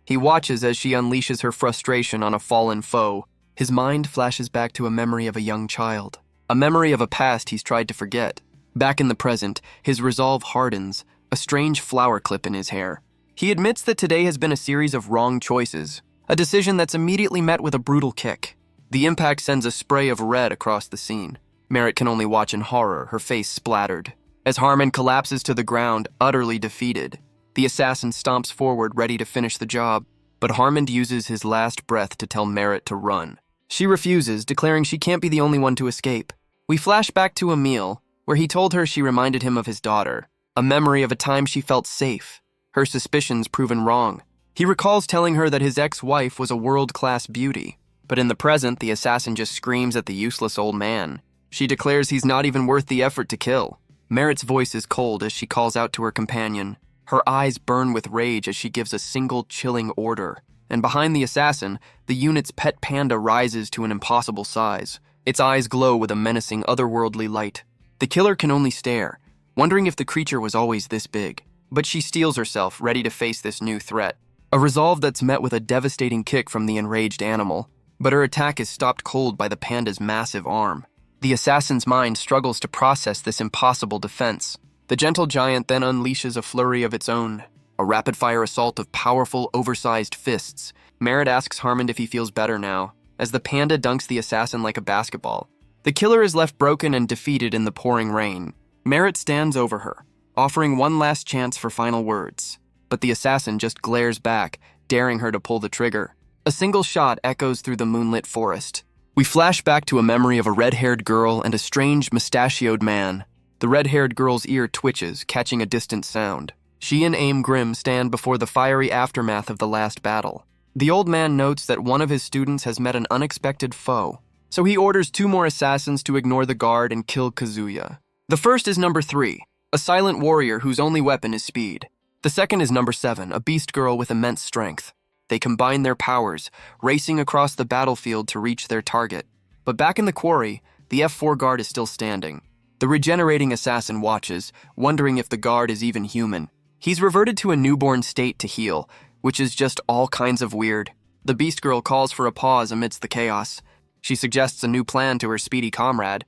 he watches as she unleashes her frustration on a fallen foe. His mind flashes back to a memory of a young child, a memory of a past he's tried to forget. Back in the present, his resolve hardens, a strange flower clip in his hair. He admits that today has been a series of wrong choices, a decision that's immediately met with a brutal kick. The impact sends a spray of red across the scene. Merit can only watch in horror, her face splattered. As Harmon collapses to the ground, utterly defeated, the assassin stomps forward, ready to finish the job, but Harmon uses his last breath to tell Merit to run. She refuses, declaring she can't be the only one to escape. We flash back to Emil, where he told her she reminded him of his daughter, a memory of a time she felt safe, her suspicions proven wrong. He recalls telling her that his ex-wife was a world-class beauty, but in the present, the assassin just screams at the useless old man. She declares he's not even worth the effort to kill. Merit's voice is cold as she calls out to her companion. Her eyes burn with rage as she gives a single chilling order. And behind the assassin, the unit's pet panda rises to an impossible size. Its eyes glow with a menacing, otherworldly light. The killer can only stare, wondering if the creature was always this big. But she steels herself, ready to face this new threat. A resolve that's met with a devastating kick from the enraged animal. But her attack is stopped cold by the panda's massive arm. The assassin's mind struggles to process this impossible defense. The gentle giant then unleashes a flurry of its own, a rapid-fire assault of powerful, oversized fists. Merit asks Harmon if he feels better now, as the panda dunks the assassin like a basketball. The killer is left broken and defeated in the pouring rain. Merit stands over her, offering one last chance for final words. But the assassin just glares back, daring her to pull the trigger. A single shot echoes through the moonlit forest. We flash back to a memory of a red-haired girl and a strange, mustachioed man. The red-haired girl's ear twitches, catching a distant sound. She and Aim Grim stand before the fiery aftermath of the last battle. The old man notes that one of his students has met an unexpected foe, so he orders 2 more assassins to ignore the guard and kill Kazuya. The first is number 3, a silent warrior whose only weapon is speed. The second is number 7, a beast girl with immense strength. They combine their powers, racing across the battlefield to reach their target. But back in the quarry, the F4 guard is still standing. The regenerating assassin watches, wondering if the guard is even human. He's reverted to a newborn state to heal, which is just all kinds of weird. The beast girl calls for a pause amidst the chaos. She suggests a new plan to her speedy comrade.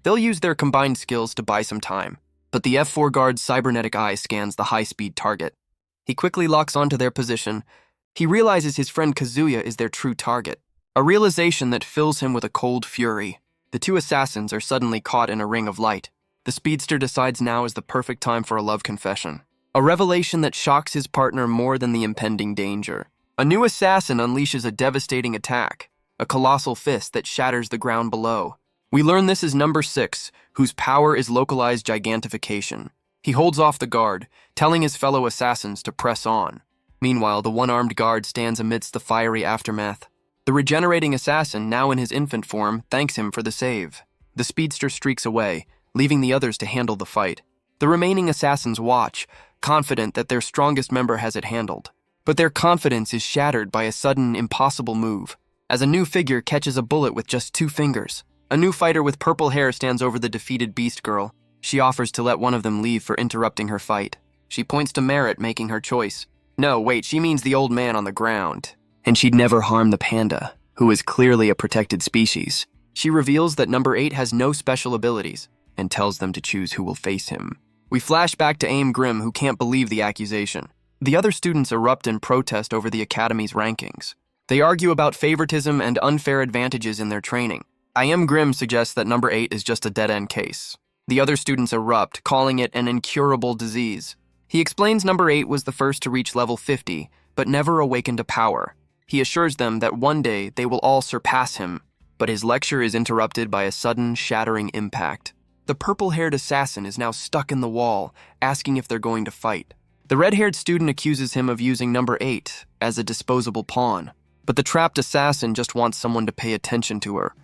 They'll use their combined skills to buy some time. But the F4 guard's cybernetic eye scans the high-speed target. He quickly locks onto their position. He realizes his friend Kazuya is their true target, a realization that fills him with a cold fury. The two assassins are suddenly caught in a ring of light. The speedster decides now is the perfect time for a love confession, a revelation that shocks his partner more than the impending danger. A new assassin unleashes a devastating attack, a colossal fist that shatters the ground below. We learn this is number 6, whose power is localized gigantification. He holds off the guard, telling his fellow assassins to press on. Meanwhile, the one-armed guard stands amidst the fiery aftermath. The regenerating assassin, now in his infant form, thanks him for the save. The speedster streaks away, leaving the others to handle the fight. The remaining assassins watch, confident that their strongest member has it handled. But their confidence is shattered by a sudden, impossible move, as a new figure catches a bullet with just 2 fingers. A new fighter with purple hair stands over the defeated beast girl. She offers to let one of them leave for interrupting her fight. She points to Merit, making her choice. No, wait, she means the old man on the ground. And she'd never harm the panda, who is clearly a protected species. She reveals that number 8 has no special abilities, and tells them to choose who will face him. We flash back to Aim Grim, who can't believe the accusation. The other students erupt in protest over the academy's rankings. They argue about favoritism and unfair advantages in their training. I Am Grim suggests that number 8 is just a dead-end case. The other students erupt, calling it an incurable disease. He explains number 8 was the first to reach level 50, but never awakened to power. He assures them that one day they will all surpass him, but his lecture is interrupted by a sudden, shattering impact. The purple-haired assassin is now stuck in the wall, asking if they're going to fight. The red-haired student accuses him of using number 8 as a disposable pawn, but the trapped assassin just wants someone to pay attention to her.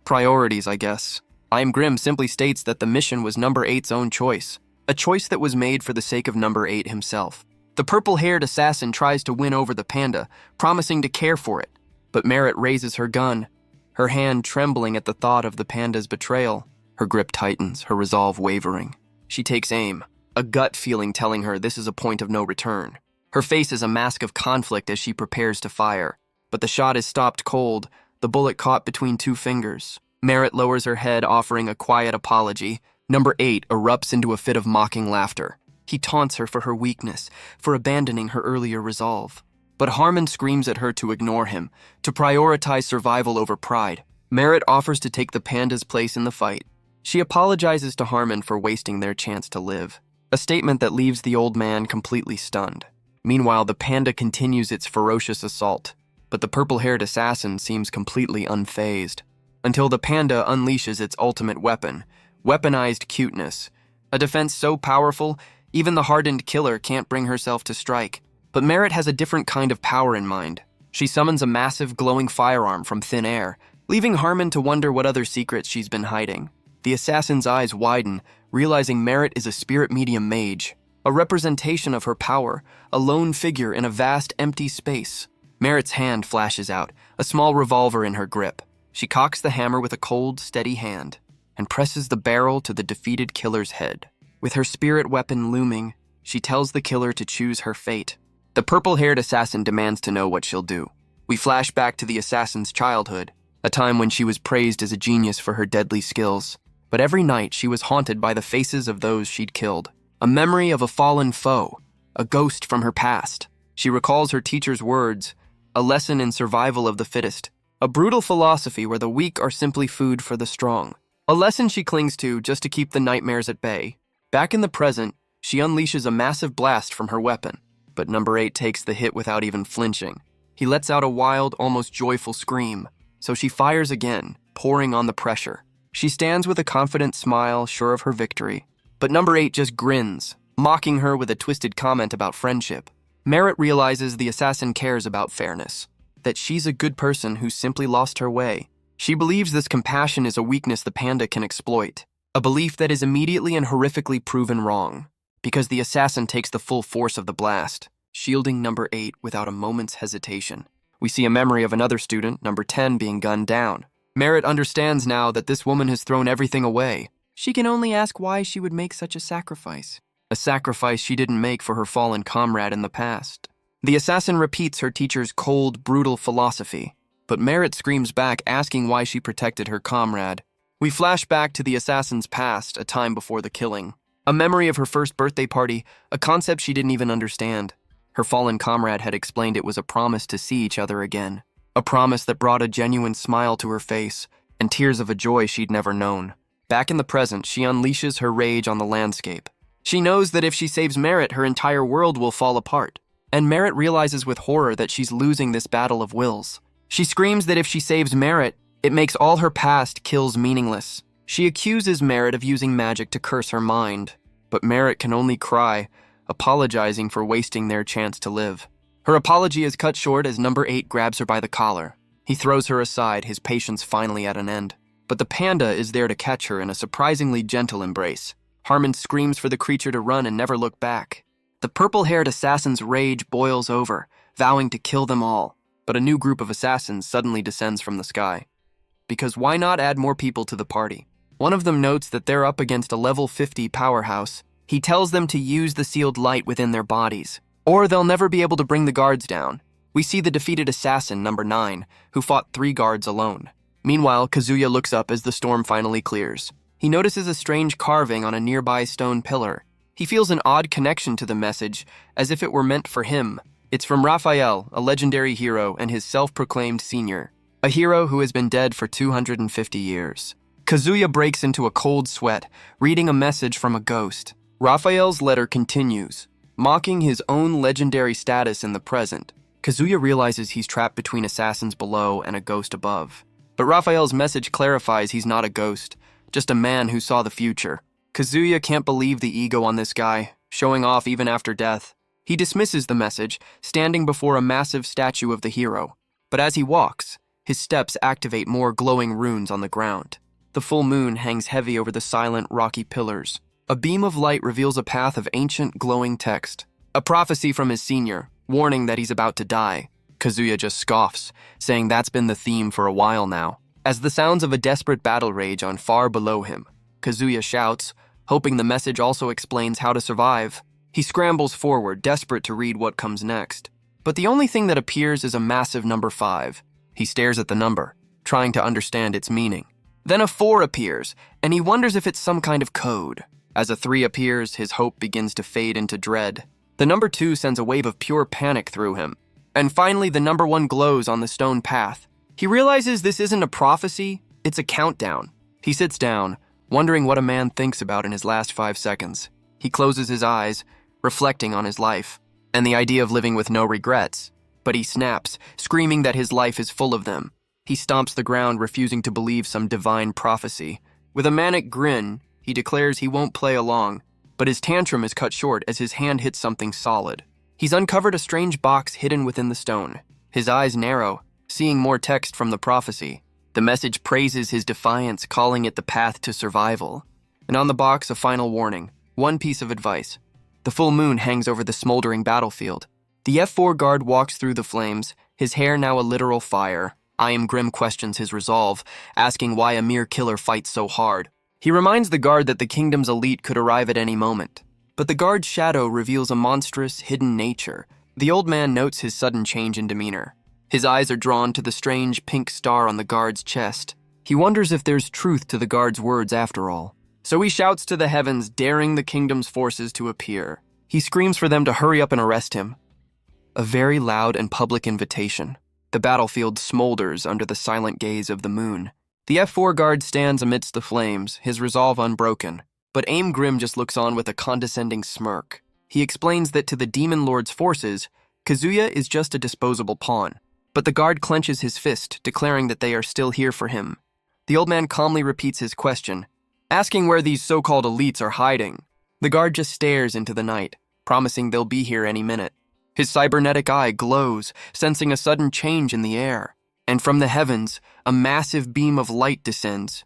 Priorities, I guess. I Am Grim simply states that the mission was number 8's own choice, a choice that was made for the sake of number 8 himself. The purple-haired assassin tries to win over the panda, promising to care for it, but Merit raises her gun, her hand trembling at the thought of the panda's betrayal. Her grip tightens, her resolve wavering. She takes aim, a gut feeling telling her this is a point of no return. Her face is a mask of conflict as she prepares to fire, but the shot is stopped cold, the bullet caught between 2 fingers. Merit lowers her head, offering a quiet apology. Number 8 erupts into a fit of mocking laughter. He taunts her for her weakness, for abandoning her earlier resolve. But Harmon screams at her to ignore him, to prioritize survival over pride. Merit offers to take the panda's place in the fight. She apologizes to Harmon for wasting their chance to live, a statement that leaves the old man completely stunned. Meanwhile, the panda continues its ferocious assault, but the purple-haired assassin seems completely unfazed, until the panda unleashes its ultimate weapon, weaponized cuteness, a defense so powerful, even the hardened killer can't bring herself to strike. But Merit has a different kind of power in mind. She summons a massive glowing firearm from thin air, leaving Harmon to wonder what other secrets she's been hiding. The assassin's eyes widen, realizing Merit is a spirit medium mage, a representation of her power, a lone figure in a vast empty space. Merit's hand flashes out, a small revolver in her grip. She cocks the hammer with a cold, steady hand, and presses the barrel to the defeated killer's head. With her spirit weapon looming, she tells the killer to choose her fate. The purple-haired assassin demands to know what she'll do. We flash back to the assassin's childhood, a time when she was praised as a genius for her deadly skills. But every night she was haunted by the faces of those she'd killed, a memory of a fallen foe, a ghost from her past. She recalls her teacher's words, a lesson in survival of the fittest, a brutal philosophy where the weak are simply food for the strong. A lesson she clings to just to keep the nightmares at bay. Back in the present, she unleashes a massive blast from her weapon, but number 8 takes the hit without even flinching. He lets out a wild, almost joyful scream, so she fires again, pouring on the pressure. She stands with a confident smile, sure of her victory, but number 8 just grins, mocking her with a twisted comment about friendship. Merit realizes the assassin cares about fairness, that she's a good person who simply lost her way. She believes this compassion is a weakness the panda can exploit. a belief that is immediately and horrifically proven wrong, because the assassin takes the full force of the blast, shielding number 8 without a moment's hesitation. We see a memory of another student, number 10, being gunned down. Merritt understands now that this woman has thrown everything away. She can only ask why she would make such a sacrifice she didn't make for her fallen comrade in the past. The assassin repeats her teacher's cold, brutal philosophy, but Merritt screams back, asking why she protected her comrade. We flash back to the assassin's past, a time before the killing. A memory of her first birthday party, a concept she didn't even understand. Her fallen comrade had explained it was a promise to see each other again, a promise that brought a genuine smile to her face and tears of a joy she'd never known. Back in the present, she unleashes her rage on the landscape. She knows that if she saves Merritt, her entire world will fall apart, and Merritt realizes with horror that she's losing this battle of wills. She screams that if she saves Merritt, it makes all her past kills meaningless. She accuses Merritt of using magic to curse her mind, but Merritt can only cry, apologizing for wasting their chance to live. Her apology is cut short as number 8 grabs her by the collar. He throws her aside, his patience finally at an end. But the panda is there to catch her in a surprisingly gentle embrace. Harmon screams for the creature to run and never look back. The purple-haired assassin's rage boils over, vowing to kill them all. But a new group of assassins suddenly descends from the sky. Because why not add more people to the party? One of them notes that they're up against a level 50 powerhouse. He tells them to use the sealed light within their bodies, or they'll never be able to bring the guards down. We see the defeated assassin, number 9, who fought 3 guards alone. Meanwhile, Kazuya looks up as the storm finally clears. He notices a strange carving on a nearby stone pillar. He feels an odd connection to the message, as if it were meant for him. It's from Raphael, a legendary hero and his self-proclaimed senior, a hero who has been dead for 250 years. Kazuya breaks into a cold sweat, reading a message from a ghost. Raphael's letter continues, mocking his own legendary status in the present. Kazuya realizes he's trapped between assassins below and a ghost above. But Raphael's message clarifies he's not a ghost, just a man who saw the future. Kazuya can't believe the ego on this guy, showing off even after death. He dismisses the message, standing before a massive statue of the hero. But as he walks, his steps activate more glowing runes on the ground. The full moon hangs heavy over the silent, rocky pillars. A beam of light reveals a path of ancient, glowing text. A prophecy from his senior, warning that he's about to die. Kazuya just scoffs, saying that's been the theme for a while now. As the sounds of a desperate battle rage on far below him, Kazuya shouts, hoping the message also explains how to survive. He scrambles forward, desperate to read what comes next. But the only thing that appears is a massive number 5. He stares at the number, trying to understand its meaning. Then a 4 appears, and he wonders if it's some kind of code. As a 3 appears, his hope begins to fade into dread. The number 2 sends a wave of pure panic through him. And finally, the number 1 glows on the stone path. He realizes this isn't a prophecy, it's a countdown. He sits down, wondering what a man thinks about in his last 5 seconds. He closes his eyes, reflecting on his life, and the idea of living with no regrets. But he snaps, screaming that his life is full of them. He stomps the ground, refusing to believe some divine prophecy. With a manic grin, he declares he won't play along, but his tantrum is cut short as his hand hits something solid. He's uncovered a strange box hidden within the stone. His eyes narrow, seeing more text from the prophecy. The message praises his defiance, calling it the path to survival. And on the box, a final warning. One piece of advice. The full moon hangs over the smoldering battlefield. The F4 guard walks through the flames, his hair now a literal fire. I Am Grim questions his resolve, asking why a mere killer fights so hard. He reminds the guard that the kingdom's elite could arrive at any moment. But the guard's shadow reveals a monstrous, hidden nature. The old man notes his sudden change in demeanor. His eyes are drawn to the strange pink star on the guard's chest. He wonders if there's truth to the guard's words after all. So he shouts to the heavens, daring the kingdom's forces to appear. He screams for them to hurry up and arrest him. A very loud and public invitation. The battlefield smolders under the silent gaze of the moon. The F4 guard stands amidst the flames, his resolve unbroken. But Aim Grim just looks on with a condescending smirk. He explains that to the Demon Lord's forces, Kazuya is just a disposable pawn. But the guard clenches his fist, declaring that they are still here for him. The old man calmly repeats his question, asking where these so-called elites are hiding. The guard just stares into the night, promising they'll be here any minute. His cybernetic eye glows, sensing a sudden change in the air. And from the heavens, a massive beam of light descends.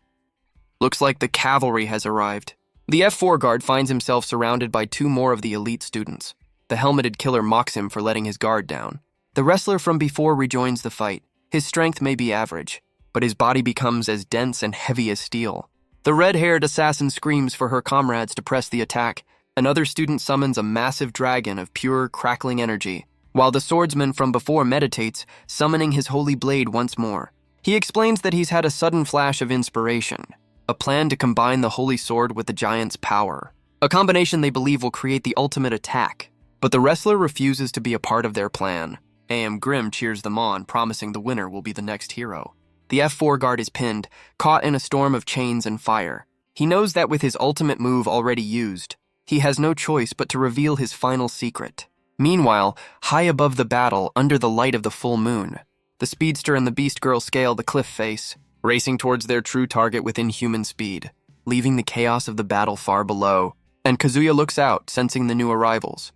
Looks like the cavalry has arrived. The F4 guard finds himself surrounded by two more of the elite students. The helmeted killer mocks him for letting his guard down. The wrestler from before rejoins the fight. His strength may be average, but his body becomes as dense and heavy as steel. The red-haired assassin screams for her comrades to press the attack. Another student summons a massive dragon of pure, crackling energy, while the swordsman from before meditates, summoning his holy blade once more. He explains that he's had a sudden flash of inspiration, a plan to combine the holy sword with the giant's power. A combination they believe will create the ultimate attack, but the wrestler refuses to be a part of their plan. A.M. Grimm cheers them on, promising the winner will be the next hero. The F4 guard is pinned, caught in a storm of chains and fire. He knows that with his ultimate move already used, he has no choice but to reveal his final secret. Meanwhile, high above the battle, under the light of the full moon, the speedster and the beast girl scale the cliff face, racing towards their true target with inhuman speed, leaving the chaos of the battle far below. And Kazuya looks out, sensing the new arrivals.